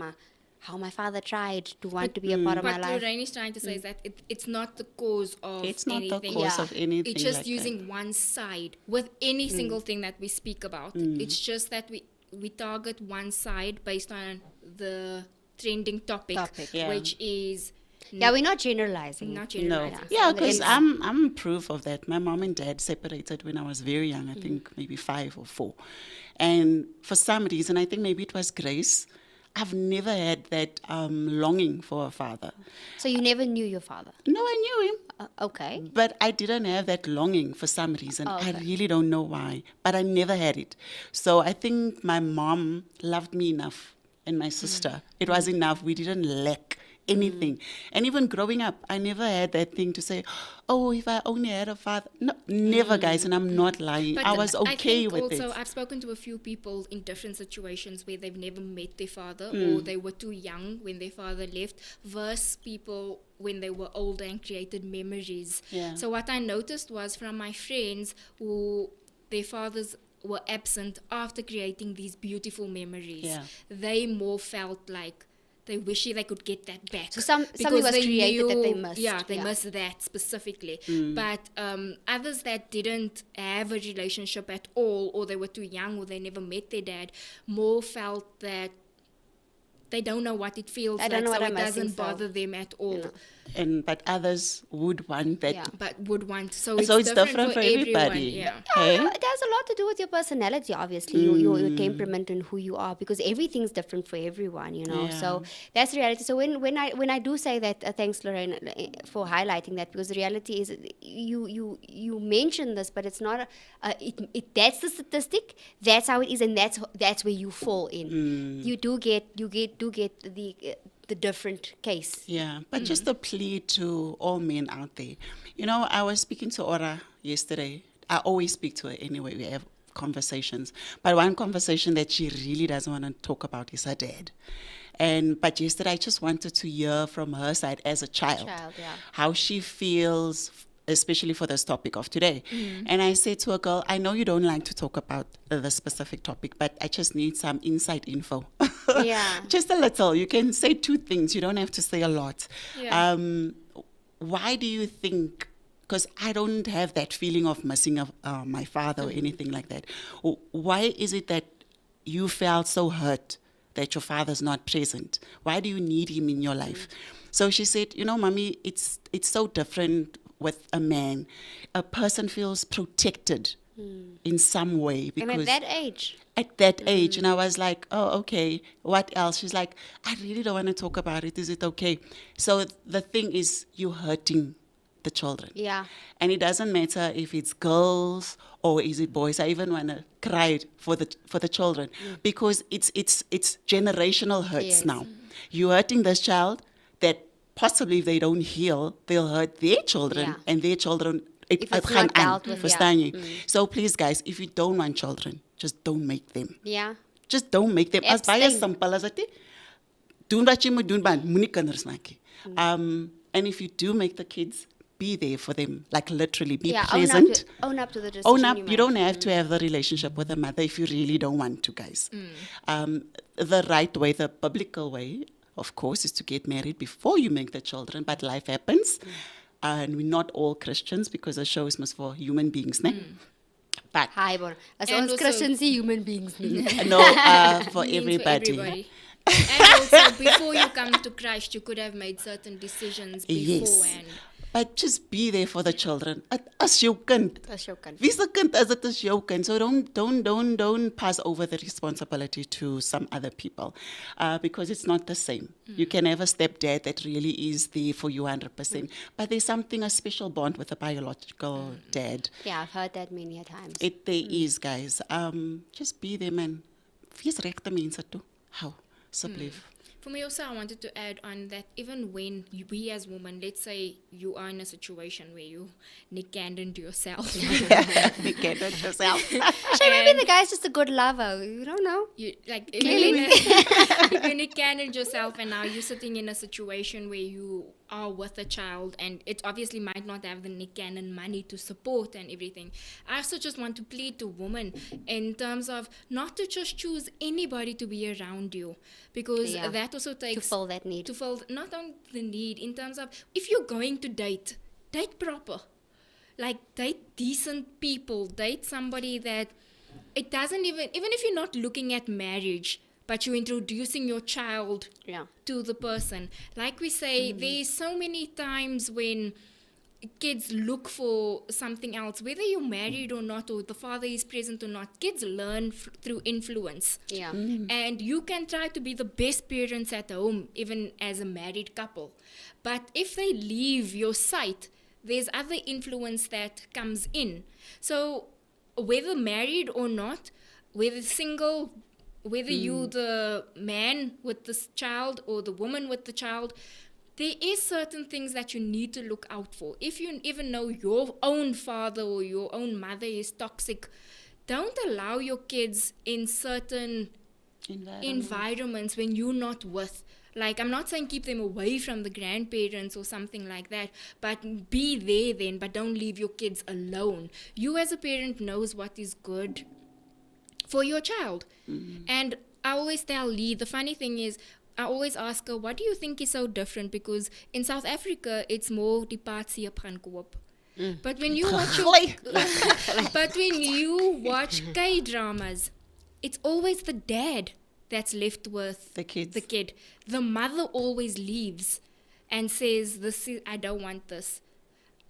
how my father tried to want to be a part of my life. But what Lorraine is trying to say is that it's not the cause of anything. It's not the cause of anything. It's just like using one side with any single thing that we speak about. It's just that we target one side based on the trending topic. Which is... we're not generalizing. Not generalizing. No. Yeah, because I'm proof of that. My mom and dad separated when I was very young, I think maybe 5 or 4. And for some reason, I think maybe it was grace, I've never had that longing for a father. So you never knew your father? No, I knew him. Okay. But I didn't have that longing for some reason. I really don't know why. But I never had it. So I think my mom loved me enough and my sister. It was enough. We didn't lack anything. And even growing up, I never had that thing to say, oh, if I only had a father. No, never, guys, and I'm not lying. But I was okay with it. Also, I've spoken to a few people in different situations where they've never met their father or they were too young when their father left, versus people when they were older and created memories. Yeah. So what I noticed was from my friends who their fathers were absent after creating these beautiful memories, Yeah. they more felt like they wish they could get that back. So something because was they created that they knew- missed. Yeah, they Yeah. missed that specifically. Mm. But others that didn't have a relationship at all, or they were too young, or they never met their dad, more felt that they don't know what it feels I don't know like, what so I'm it missing, doesn't so, bother them at all. know. But others would want that. Yeah. But would want. So So it's it's different, for everybody. everyone. Yeah. Hey? It has a lot to do with your personality, obviously, your temperament and who you are, because everything's different for everyone, you know. Yeah. So that's the reality. So when I do say that, thanks, Lorraine, for highlighting that, because the reality is you mentioned this, but it's not that's the statistic. That's how it is, and that's where you fall in. You do get the different case. Yeah, but just a plea to all men out there. You know, I was speaking to Ora yesterday. I always speak to her anyway. We have conversations. But one conversation that she really doesn't want to talk about is her dad. But yesterday I just wanted to hear from her side as a child, Yeah. how she feels, especially for this topic of today. And I said to a girl, I know you don't like to talk about the specific topic, but I just need some inside info. Yeah. Just a little. You can say 2 things. You don't have to say a lot. Yeah. Why do you think, because I don't have that feeling of missing my father or anything like that. Why is it that you felt so hurt that your father's not present? Why do you need him in your life? So she said, you know, Mommy, it's so different with a man. A person feels protected in some way. And Because at that age. at that age. And I was like, oh, okay, what else? She's like, I really don't want to talk about it. Is it okay? So the thing is, you're hurting the children. Yeah. And it doesn't matter if it's girls or is it boys. I even want to cry for the children because it's generational hurts Yes. now. You're hurting this child that possibly if they don't heal, they'll hurt their children Yeah. and their children. If it's not dealt with, verstaan yeah. jy? So please, guys, if you don't want children, just don't make them. Yeah. Just don't make them. As baie Abstain. simpel as dit. Doen wat jy moet doen, maar moenie kinders maak nie. And if you do make the kids, be there for them. Like literally, be Yeah. present. Own up to the decision. Own up. You made. don't have to have the relationship with a mother if you really don't want to, guys. The right way, the biblical way, of course, is to get married before you make the children, but life happens. And we're not all Christians because the show is must for human beings. Ne? But Hi, Bon. As And ons also- Christians see human beings. no, for Means everybody. For everybody. And also, before you come to Christ, you could have made certain decisions Yes. beforehand. But just be there for the children. As jou kind. As jou kind. Wie se kind is dit as jou kind? So don't pass over the responsibility to some other people because it's not the same. You can have a stepdad that really is there for you 100%, but there's something, a special bond with a biological dad. Yeah, I've heard that many a times. There is, guys. Just be there, man. Wees regte mense toe. Hou, asseblief. For me also, I wanted to add on that even when we as women, let's say you are in a situation where you Nick Cannon to yourself. You get it yourself. Sure, maybe the guy's just a good lover. You don't know. You like Clearly. if you Nick Cannon yourself and now you're sitting in a situation where you are with a child and it obviously might not have the Nick Cannon money to support and everything. I also just want to plead to women in terms of not to just choose anybody to be around you because Yeah. that also takes To fill that need. to fill not only the need in terms of if you're going to date proper, like date decent people, date somebody that it doesn't even if you're not looking at marriage but you're introducing your child Yeah. to the person, like we say, there's so many times when kids look for something else, whether you're married or not, or the father is present or not. Kids learn through influence. Yeah. And you can try to be the best parents at home, even as a married couple. But if they leave your sight, there's other influence that comes in. So whether married or not, whether single, whether you the man with this child or the woman with the child, there is certain things that you need to look out for. If you even know your own father or your own mother is toxic, don't allow your kids in certain environments when you're not with. Like, I'm not saying keep them away from the grandparents or something like that, but be there then, but don't leave your kids alone. You as a parent knows what is good for your child. And I always tell Lee, the funny thing is, I always ask her, what do you think is so different? Because in South Africa, it's more die paatsie op gaan koop. But when you watch but when you watch K-dramas, it's always the dad that's left with The kids. the kid. The mother always leaves and says, I don't want this.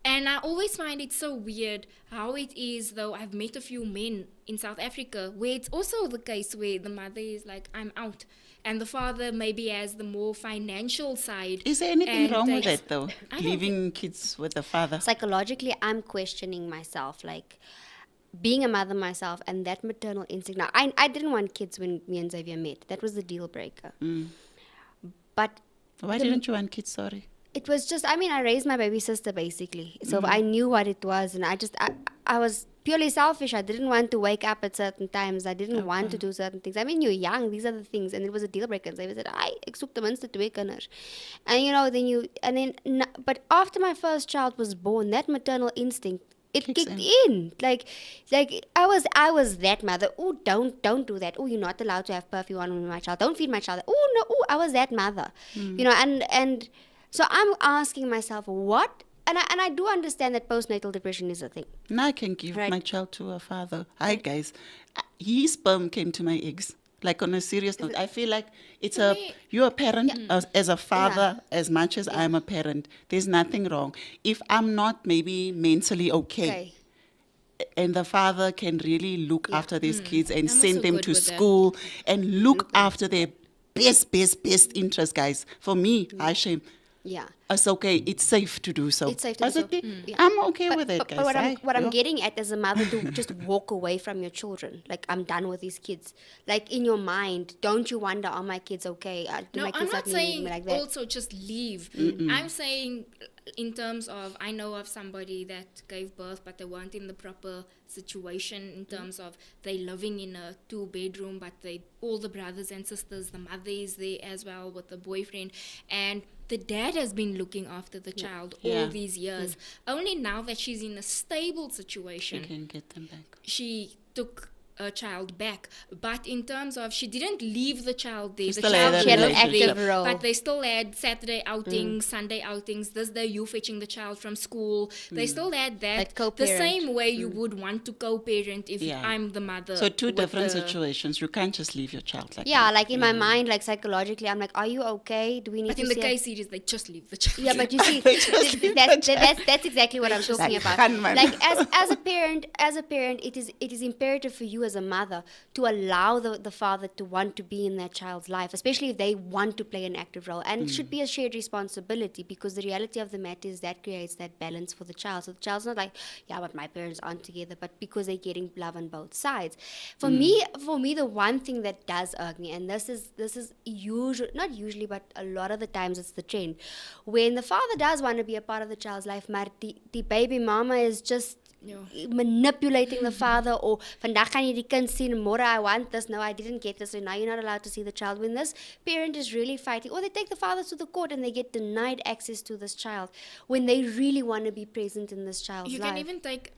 And I always find it so weird how it is, though I've met a few men in South Africa where it's also the case where the mother is like, I'm out. And the father maybe has the more financial side. Is there anything and wrong with takes- that, though? I don't Leaving kids with the father? Psychologically, I'm questioning myself, like being a mother myself and that maternal instinct. Now, I didn't want kids when me and Xavier met. That was the deal breaker. But Why didn't you want kids? Sorry. it was just, I mean, I raised my baby sister basically. So I knew what it was. And I was purely selfish. I didn't want to wake up at certain times. I didn't want to do certain things. I mean, you're young. These are the things. And it was a deal breaker. And they said, ek soek ten minste 2 kinders. And you know, but after my first child was born, that maternal instinct, it Kicks kicked in. Like I was that mother. Oh, don't do that. Oh, you're not allowed to have perfume on with my child. Don't feed my child. Oh no. Oh, I was that mother. You know, and so I'm asking myself, what? And I do understand that postnatal depression is a thing. Now I can give Right. my child to a father. Hi, guys. His sperm came to my eggs. Like, on a serious note, I feel like you're a parent as a father as much as I'm a parent. There's nothing wrong. If I'm not maybe mentally okay, and the father can really look after these kids and I'm send also them good to with that. school and look after their best interest, guys. For me, Aisha, Yeah. it's okay. It's safe to do so. It's safe to do so. Basically, I'm okay with it, guys. But what I'm Yeah. getting at as a mother, to just walk away from your children. Like, I'm done with these kids. Like, in your mind, don't you wonder, are my kids okay? Do No, my I'm kids not needing me saying like that? also just leave. I'm saying in terms of, I know of somebody that gave birth, but they weren't in the proper situation in terms of they living in a 2-bedroom, but all the brothers and sisters, the mother is there as well with the boyfriend, and the dad has been looking after the child Yeah. all these years. Only now that she's in a stable You situation, can get them back. she took a child back, but in terms of, she didn't leave the child there. The still child had a She had an relationship. active role. but they still had Saturday outings, Sunday outings. This day you fetching the child from school. They still had that. Like The co-parent. same way you would want to co-parent if Yeah. I'm the mother. So two with different the- situations. You can't just leave your child like Yeah, that. like in my mind, like psychologically, I'm like, are you okay? Do we need But to in the see case series, they just leave the child. Yeah, but you see, They just leave that's exactly what I'm talking Like, about. gunman. Like as a parent, it is imperative for you as a mother to allow the father to want to be in that child's life, especially if they want to play an active role. And it should be a shared responsibility, because the reality of the matter is that creates that balance for the child. So the child's not like, yeah, but my parents aren't together, but because they're getting love on both sides. For me, the one thing that does irk me, and this is usual, not usually, but a lot of the times it's the trend, when the father does want to be a part of the child's life, maar the baby mama is just manipulating the father, or vandag gaan jy die kind sien, môre I want this, no I didn't get this, so now you're not allowed to see the child. When this parent is really fighting, or they take the father to the court and they get denied access to this child when they really want to be present in this child's You life. can even take,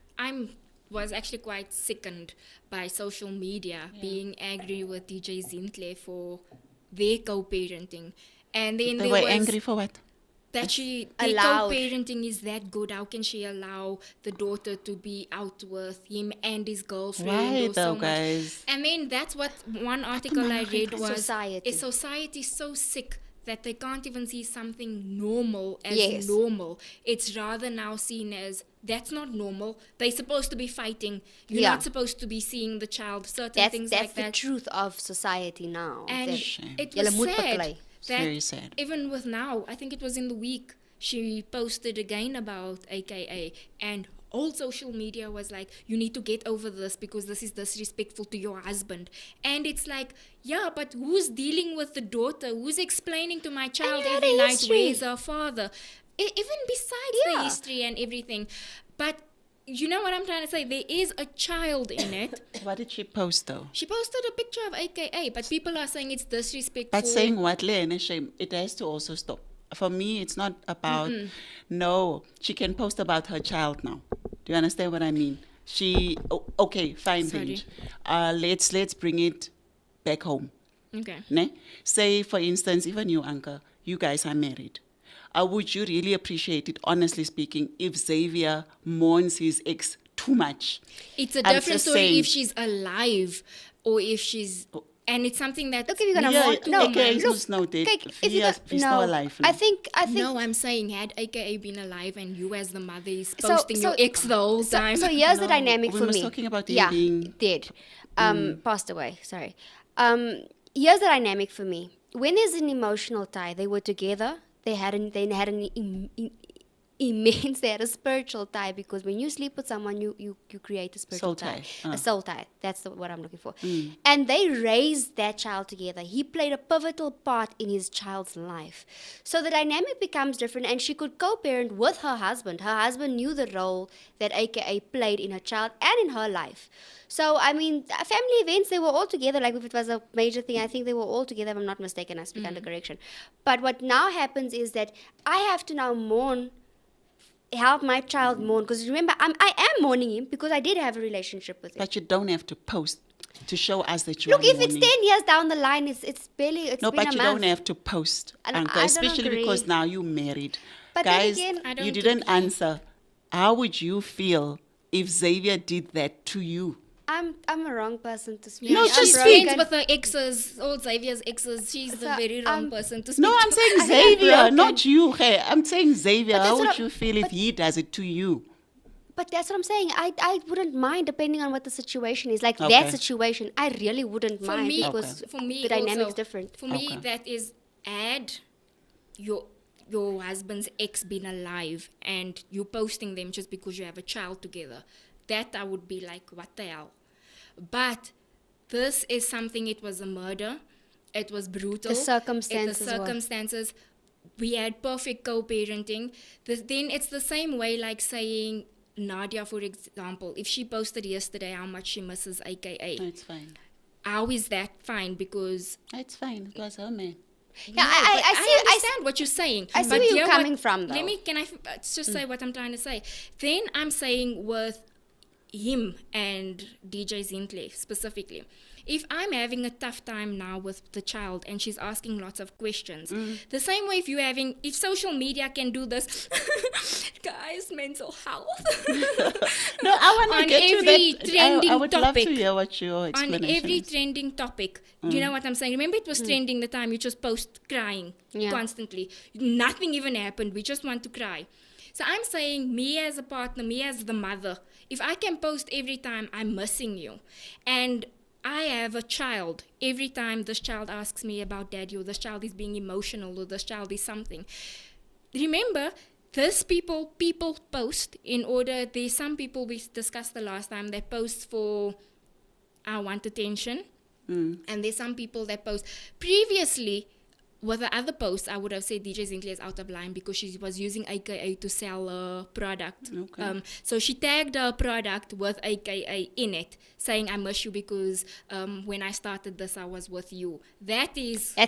was actually quite sickened by social media, being angry with DJ Zintle for their co-parenting. And then They there were was angry for what? that their allowed. co-parenting is that good. How can she allow the daughter to be out with him and his girlfriend? Why or though, so much? guys? And then that's what one article I read was, Society. is society so sick that they can't even see something normal as Yes. normal. It's rather now seen as, that's not normal. They're supposed to be fighting. You're Yeah. not supposed to be seeing the child. Certain that's things that's like the that. truth of society now. And that Shame. it Julle was moet sad baklei. that Very sad. even with now, I think it was in the week, she posted again about AKA, and all social media was like, you need to get over this because this is disrespectful to your husband. And it's like, yeah, but who's dealing with the daughter? Who's explaining to my child you had every a night history. where's her father? Even besides the Yeah. history and everything. But you know what I'm trying to say? There is a child in it. What did she post though? She posted a picture of AKA, but people are saying it's disrespectful. But saying what, Lene, shame, it has to also stop. For me, it's not about, no, she can post about her child now. Do you understand what I mean? Okay, fine, Sorry. Benj. Let's bring it back home. Okay. Ne? Say, for instance, even you, Anka, you guys are married. Would you really appreciate it, honestly speaking, if Xavier mourns his ex too much? It's a I'm different just story saying- if she's alive or if she's. And it's something that. Look, if you're gonna Yeah, mourn, no, AKA is look, not dead. okay, if you're He's gonna, still no, alive. I think, No, I'm saying, had AKA been alive and you as the mother is So- posting so- your ex the whole time. So here's the No, dynamic we for was me. talking about him being- dead, passed away. Sorry. Here's the dynamic for me. When there's an emotional tie, they were together. They had immense. They had a spiritual tie, because when you sleep with someone, you create a spiritual Soul tie, tie. a soul tie. That's what I'm looking for. And they raised that child together. He played a pivotal part in his child's life. So the dynamic becomes different, and she could co-parent with her husband. Her husband knew the role that AKA played in her child and in her life. So, I mean, family events, they were all together. Like, if it was a major thing, I think they were all together, if I'm not mistaken. I speak under correction. But what now happens is that I have to now help my child mourn. Because remember, I am mourning him because I did have a relationship with him. But you don't have to post to show us that you Look, are if it's mourning. 10 years down the line, it's been No, a but you month. don't have to post, And I Anka, don't especially because agree. now you're married. But then Guys, again- I you don't didn't agree. answer. How would you feel if Xavier did that to you? I'm a wrong person to speak. No, I'm just she's speak. friends with her exes, all Xavier's exes. She's the So, very wrong person to speak No, I'm to. saying I think I'm Xavier, broken. not you. Hey, I'm saying Xavier. But that's How what would I'm- you feel if but- he does it to you? But that's what I'm saying. I wouldn't mind, depending on what the situation is. Like, Okay. that situation, I really wouldn't For mind, me, because for me the dynamic's also, different. For me, Okay. that is add your husband's ex being alive and you posting them just because you have a child together. That I would be like, what the hell? But this is something. It was a murder. It was brutal. The circumstances The were- circumstances. We had perfect co-parenting. Then it's the same way, like saying Nadia, for example, if she posted yesterday how much she misses AKA, No, it's fine. how is that fine? Because It's fine. It was her man. Yeah, no, I but see. I understand what you're saying. I see but where you're here coming from, though. Can I just say what I'm trying to say? Then I'm saying with him and DJ Zintle specifically. If I'm having a tough time now with the child and she's asking lots of questions, the same way if social media can do this, guys, mental health. No, I want On to get to every that. trending I would love to topic. hear what your On explanation every is. trending topic. You know what I'm saying? Remember, it was trending the time you just post crying Yeah. constantly. Nothing even happened. We just want to cry. So I'm saying, me as a partner, me as the mother, if I can post every time I'm missing you, and I have a child, every time this child asks me about daddy, or this child is being emotional, or this child is something. Remember, this people post in order. There's some people we discussed the last time that post for I want attention. And there's some people that post previously. With the other posts, I would have said DJ Zintle is out of line because she was using AKA to sell a product. Okay. So she tagged her product with AKA in it, saying, I miss you because when I started this, I was with you. That's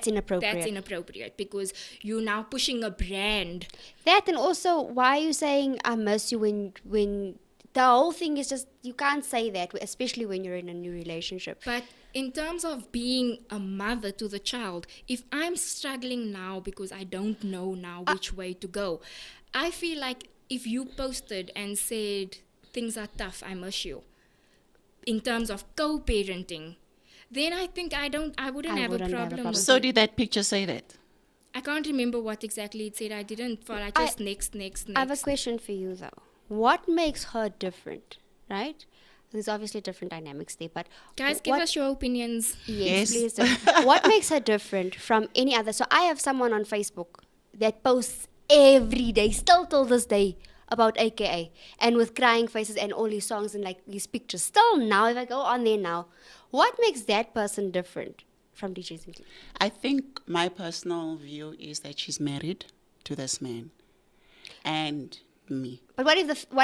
inappropriate. That's inappropriate because you're now pushing a brand. That, and also, why are you saying I miss you when the whole thing is just, you can't say that, especially when you're in a new relationship. But in terms of being a mother to the child, if I'm struggling now because I don't know now which way to go, I feel like if you posted and said things are tough, I miss you, in terms of co-parenting, then I think I wouldn't have a problem with So it. did that picture say that? I can't remember what exactly it said. I didn't follow. I just next. I have a question for you, though. What makes her different, right? There's obviously different dynamics there, but Guys, give us your opinions. Yes, Yes. please do. What makes her different from any other? So I have someone on Facebook that posts every day, still till this day, about AKA, and with crying faces and all his songs and like his pictures. Still now, if I go on there now, what makes that person different from DJ Zintle? I think my personal view is that she's married to this man and me. But what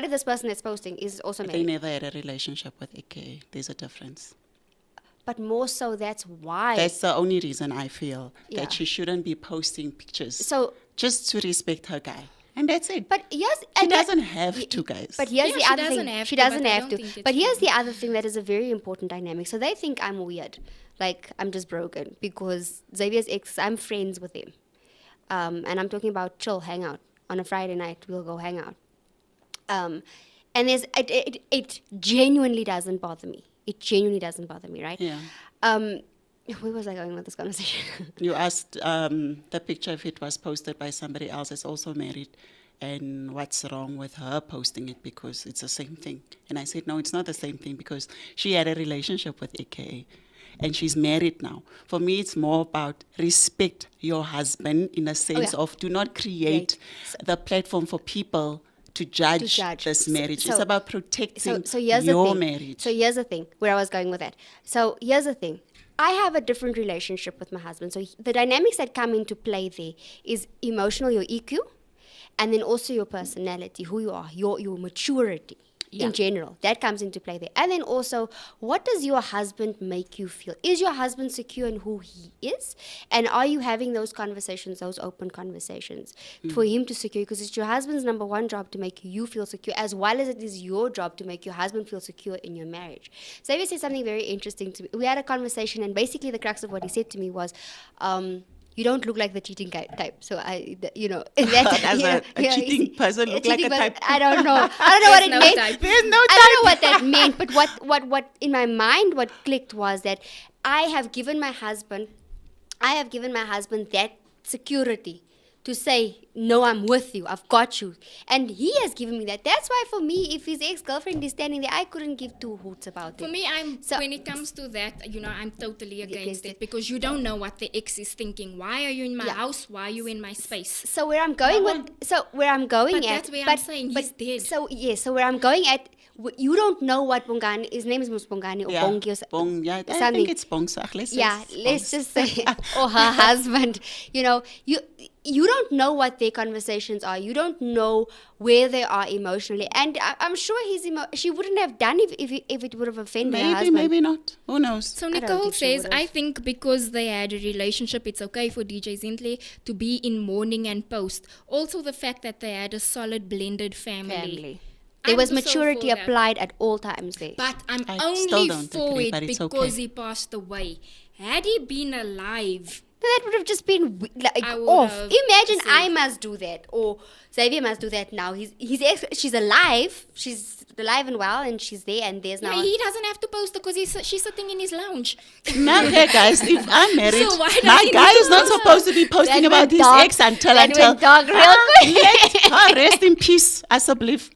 if this person that's posting is also They married? never had a relationship with AKA. There's a difference. But more so, that's why. That's the only reason I feel Yeah. that she shouldn't be posting pictures. So just to respect her guy. And that's it. But yes, She doesn't have to, guys. But here's Yeah, the she other doesn't thing. have She to, doesn't but I have don't to. think it's But here's fair. the other thing that is a very important dynamic. So they think I'm weird, like I'm just broken because Xavier's ex. I'm friends with him, and I'm talking about chill, hang out on a Friday night. We'll go hang out. And it genuinely doesn't bother me. It genuinely doesn't bother me, right? Yeah. Where was I going with this conversation? You asked the picture if it was posted by somebody else that's also married, and what's wrong with her posting it because it's the same thing. And I said, no, it's not the same thing because she had a relationship with AKA and she's married now. For me, it's more about respect your husband in a sense yeah. of do not create the platform for people to judge this marriage. It's about protecting here's your the thing. marriage. So here's the thing, where I was going with that. So here's the thing. I have a different relationship with my husband. So the dynamics that come into play there is emotional, your EQ, and then also your personality, who you are, your maturity. In general, that comes into play there. And then also, what does your husband make you feel? Is your husband secure in who he is? And are you having those conversations, those open conversations for him to secure? Because it's your husband's number one job to make you feel secure, as well as it is your job to make your husband feel secure in your marriage. Xavier said something very interesting to me. We had a conversation, and basically the crux of what he said to me was, you don't look like the cheating guy type. So that As a cheating person look like a type. I don't know. I don't know what it meant. type. There's no I type. don't know what that meant. But what in my mind, what clicked was that I have given my husband that security to say, no, I'm with you, I've got you. And he has given me that. That's why for me, if his ex-girlfriend is standing there, I couldn't give two hoots about it. For me, when it comes to that, I'm totally against it it. because you don't know what the ex is thinking. Why are you in my Yeah. house? Why are you in my space? So where I'm going But at, that's where I'm saying he's dead. So yes, so where I'm going at, you don't know what Bongani. His name is Bongani or Bongi or Bong, I something. think it's Bongsak. Let's Just say, or her husband. You don't know what their conversations are. You don't know where they are emotionally, and I'm sure she wouldn't have done if it would have offended her husband. Maybe not. Who knows? So don't Nicole think she says, would've. I think because they had a relationship, it's okay for DJ Zintle to be in mourning and post. Also the fact that they had a solid blended family. There was I'm so maturity for that. applied at all times there. But I'm I still only don't for agree, it but it's because okay. he passed away. Had he been alive, That would have just been I would off. have Imagine said- I must do that, or Xavier must do that now. She's alive. She's alive and well, and she's there. And there's now. he doesn't have to post because she's sitting in his lounge. Nah, hey guys, if I'm married, So why does my he guy need is to not post? supposed to be posting That about went his dark. ex until That went dark real quick. let her rest in peace, as a belief.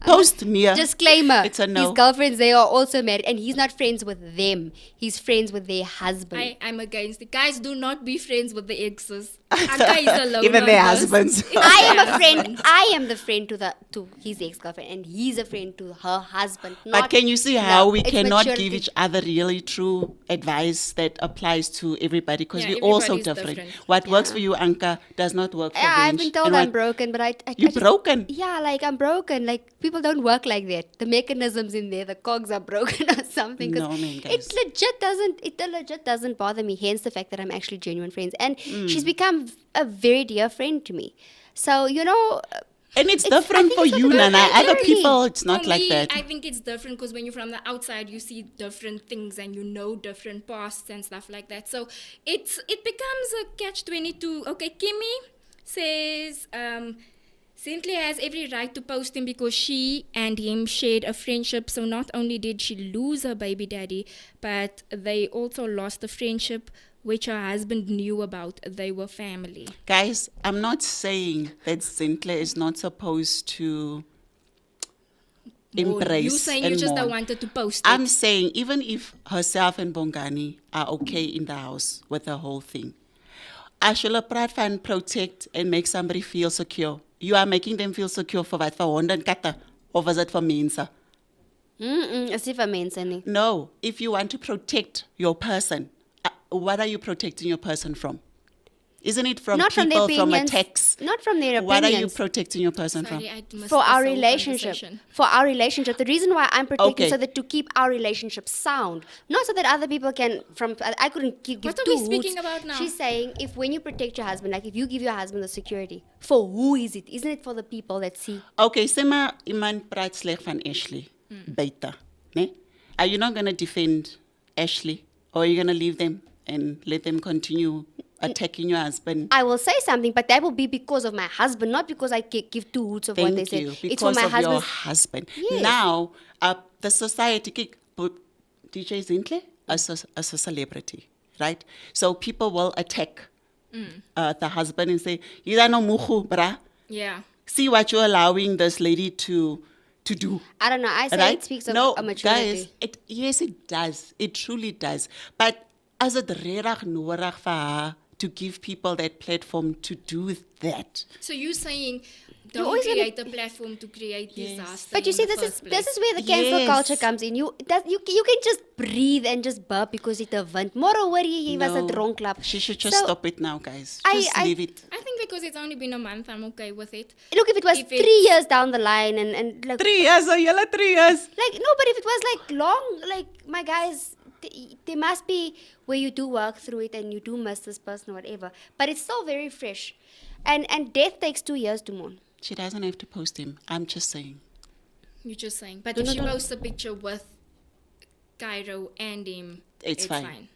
Post me. Disclaimer: It's a no. His girlfriends, they are also married, and he's not friends with them. He's friends with their husband. I'm against it. Guys, do not be friends with the exes. Anka is alone Even on their this. husbands. I am a friend. I am the friend to his ex-girlfriend, and he's a friend to her husband. But not- can you see how No, we it's cannot maturity. give each other really true advice that applies to everybody because Yeah, we're all so everybody's different. different. What works for you, Anka, does not work for Yeah, I've Vinch. been told And I'm what- broken, but I You're just- broken? Yeah, like I'm broken. Like people don't work like that. The mechanisms in there, the cogs are broken or something. 'Cause No, man, guys. it legit doesn't bother me. Hence the fact that I'm actually genuine friends, and she's become a very dear friend to me. So And it's I different think for it's like you, a good Nana. Other maturity. people, it's not For like me, that. I think it's different because when you're from the outside, you see different things and you know different pasts and stuff like that. So it becomes a catch-22. Okay, Kimmy says Simply has every right to post him because she and him shared a friendship. So not only did she lose her baby daddy, but they also lost the friendship which her husband knew about. They were family. Guys, I'm not saying that Sinclair is not supposed to embrace You saying you and just don't mourn. wanted to post I'm it. saying even if herself and Bongani are okay in the house with the whole thing, as hulle praat van protect and make somebody feel secure, you are making them feel secure for what? For honde en katte? Of is it for mense? as if a mense nie. No. If you want to protect your person, what are you protecting your person from? Isn't it from Not from their people, from opinions. attacks? Not from their What are you opinions. protecting your person from? Sorry, I missed For this our whole relationship. conversation. For our relationship. The reason why I'm protecting Okay. so that to keep our relationship sound. Not so that other people can I couldn't give What are two we speaking hoots. about now? She's saying if when you protect your husband, like if you give your husband the security, for who is it? Isn't it for the people that see? Okay, sê maar iemand praat sleg van Ashley. Buite, né? Are you not going to defend Ashley? Or are you going to leave them and let them continue attacking your husband? I will say something, but that will be because of my husband, not because I give two hoots of what they Thank say. you. It's for Because my of your husband's. husband. Yes. Now, the society, DJ Zintle, as a celebrity, right? So people will attack the husband and say, you don't know muhu, brah. Yeah. See what you're allowing this lady to do. I don't know. I say Right? it speaks of No, a maturity. guys, yes, it does. It truly does. But as a regtig nodig vir haar to give people that platform to do that. So you're saying You're don't always gonna- create a platform to create disaster. But you in see, the this is first this place. is where the cancel Yes. culture comes in. You can just breathe and just burp because it's a wind. Moro worry he was a No, dronk club. She should just So, stop it now, guys. I- Just I- leave it. I think because it's only been a month, I'm okay with it. Look, if it was If 3 it's- years down the line and like 3 years, or yellow 3 years. no, but if it was like long, like my guys, there must be where you do work through it and you do miss this person or whatever. But it's still very fresh, and death takes 2 years to mourn. She doesn't have to post him. I'm just saying. You're just saying. But No, if no, she no. posts a picture with Cairo and him, It's fine.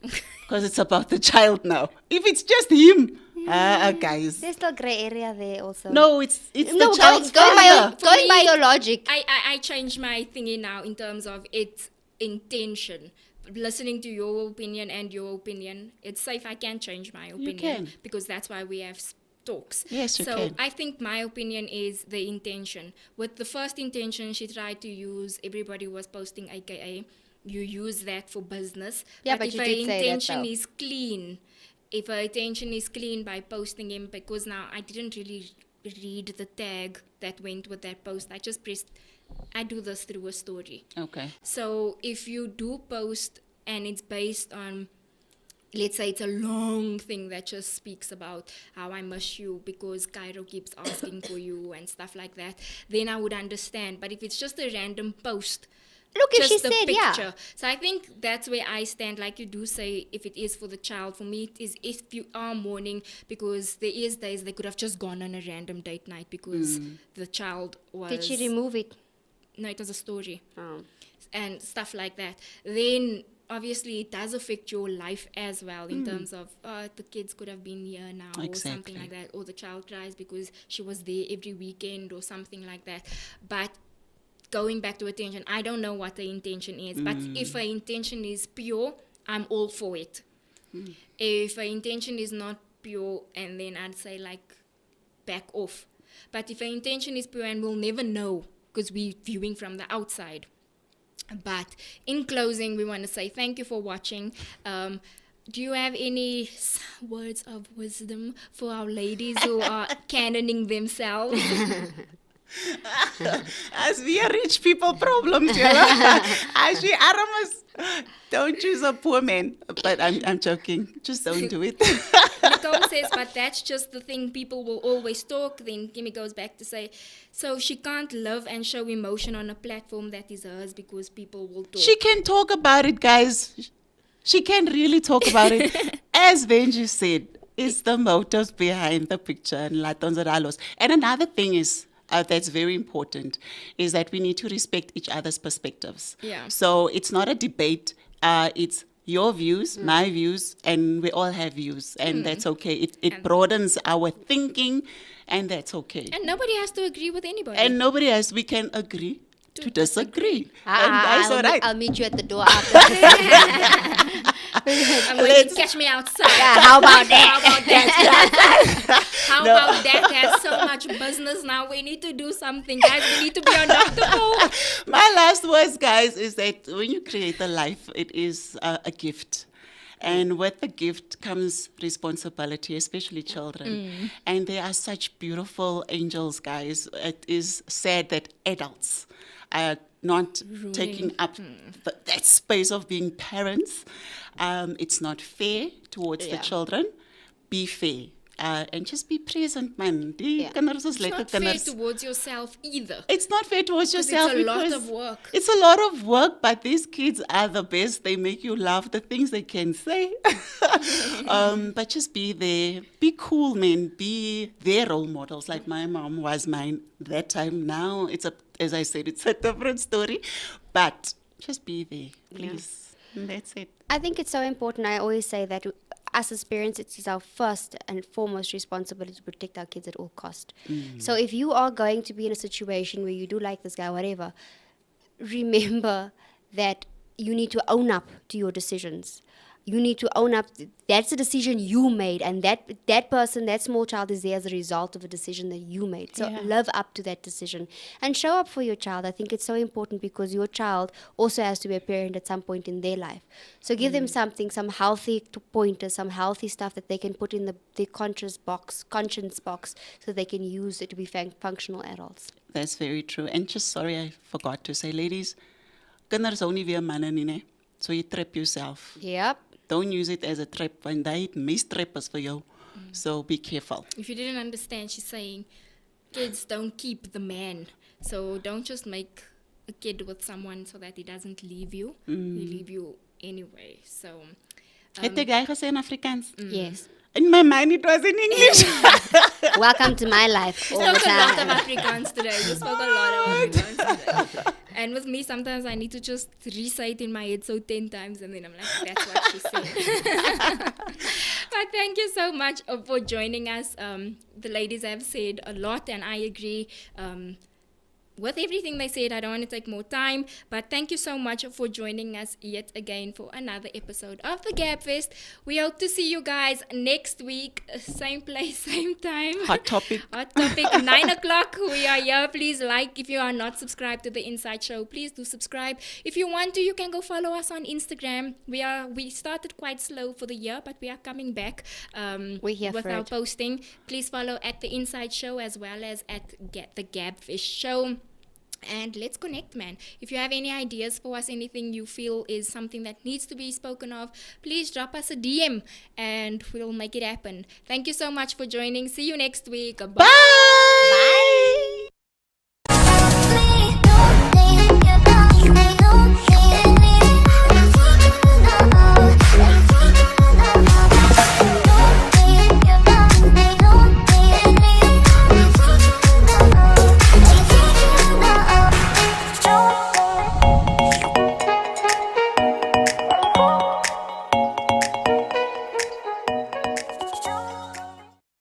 Because it's about the child now. If it's just him, guys. There's still gray area there also. No, it's no, the child's going by father. For going by me, your logic. I changed my thingy now in terms of its intention. Listening to your opinion and your opinion, it's safe. I can change my opinion can. because that's why we have talks. Yes, you so can. I think my opinion is the intention. With the first intention, she tried to use everybody was posting, aka you use that for business. Yeah, but but if you her did say that, intention though. is clean, if her intention is clean by posting him, because now I didn't really read the tag that went with that post. I just pressed. I do this through a story. Okay. So if you do post and it's based on, let's say it's a long thing that just speaks about how I miss you because Cairo keeps asking for you and stuff like that, then I would understand. But if it's just a random post, Look, if she just a said, picture. yeah. So I think that's where I stand. Like you do say, if it is for the child, for me it is if you are mourning, because there is days they could have just gone on a random date night because the child was... Did she remove it? No, it was a story Oh. and stuff like that. Then obviously it does affect your life as well in terms of the kids could have been here now or something Exactly. like that, or the child cries because she was there every weekend or something like that. But going back to attention, I don't know what the intention is, but if her intention is pure, I'm all for it. If her intention is not pure, and then I'd say like back off. But if her intention is pure, and we'll never know because we're viewing from the outside. But in closing, we want to say thank you for watching. Do you have any words of wisdom for our ladies who are canoning themselves? As we are rich people problems, you know. As we aramas, don't choose a poor man. But I'm joking. Just don't do it. Nicole says, but that's just the thing. People will always talk. Then Kimmy goes back to say, so she can't love and show emotion on a platform that is hers because people will talk. She can talk about it, guys. She can really talk about it. As Benji said, it's the motives behind the picture and Latons Ralos. And another thing is, that's very important, is that we need to respect each other's perspectives. Yeah. So it's not a debate. It's your views, my views, and we all have views, and that's okay. It broadens our thinking, and that's okay. And nobody has to agree with anybody. And nobody else, we can agree to disagree. And Ah, that's all right. I'll meet you at the door after. I'm going to catch me outside. Yeah, how about that? How about that? How about that? There's so much business now. We need to do something, guys. We need to be on Dr. Phone. My last words, guys, is that when you create a life, it is a gift. And with the gift comes responsibility, especially children. And they are such beautiful angels, guys. It is sad that adults are not taking up that space of being parents. It's not fair towards the children. be fair. And just be present, man. Die Yeah. kinders is It's lekker not fair kinders. towards yourself either. It's not fair towards 'Cause yourself it's a lot because of work. it's a lot of work, but these kids are the best. They make you laugh, the things they can say. But just be there. Be cool, man. Be their role models, like my mom was mine that time. Now, as I said, it's a different story. But just be there, please. And that's it. I think it's so important. I always say that us as parents, it is our first and foremost responsibility to protect our kids at all cost. So if you are going to be in a situation where you do like this guy, whatever, remember that you need to own up to your decisions. You need to own up. That's a decision you made, and that person, that small child, is there as a result of a decision that you made. So Yeah. live up to that decision and show up for your child. I think it's so important because your child also has to be a parent at some point in their life. So give them something, some healthy pointers, some healthy stuff that they can put in their conscience box, so they can use it to be functional adults. That's very true. And just sorry, I forgot to say, ladies, kinders only weer manne nie, ne? So you trap yourself. Yep. Don't use it as a trap when they mistrap us for you. So be careful. If you didn't understand, she's saying kids don't keep the man. So don't just make a kid with someone so that he doesn't leave you. He leave you anyway. So Het ek jy gesê in Afrikaans? Yes. In my mind it was in English. Welcome to my life. you All the spoke a lot of time. Afrikaans today. You spoke a lot of Afrikaans today. And with me, sometimes I need to just recite in my head so 10 times, and then I'm like, that's what she said. But thank you so much for joining us. The ladies have said a lot, and I agree. With everything they said, I don't want to take more time, but thank you so much for joining us yet again for another episode of the Gabfest. We hope to see you guys next week, same place, same time. Hot topic. Hot topic, 9 o'clock. We are here. Please like. If you are not subscribed to the Inside Show, please do subscribe. If you want to, you can go follow us on Instagram. We started quite slow for the year, but we are coming back We're here with for our it. posting. Please follow at the Inside Show as well as at the Gabfest Show. And let's connect, man. If you have any ideas for us, anything you feel is something that needs to be spoken of, please drop us a DM and we'll make it happen. Thank you so much for joining. See you next week. Bye. Bye.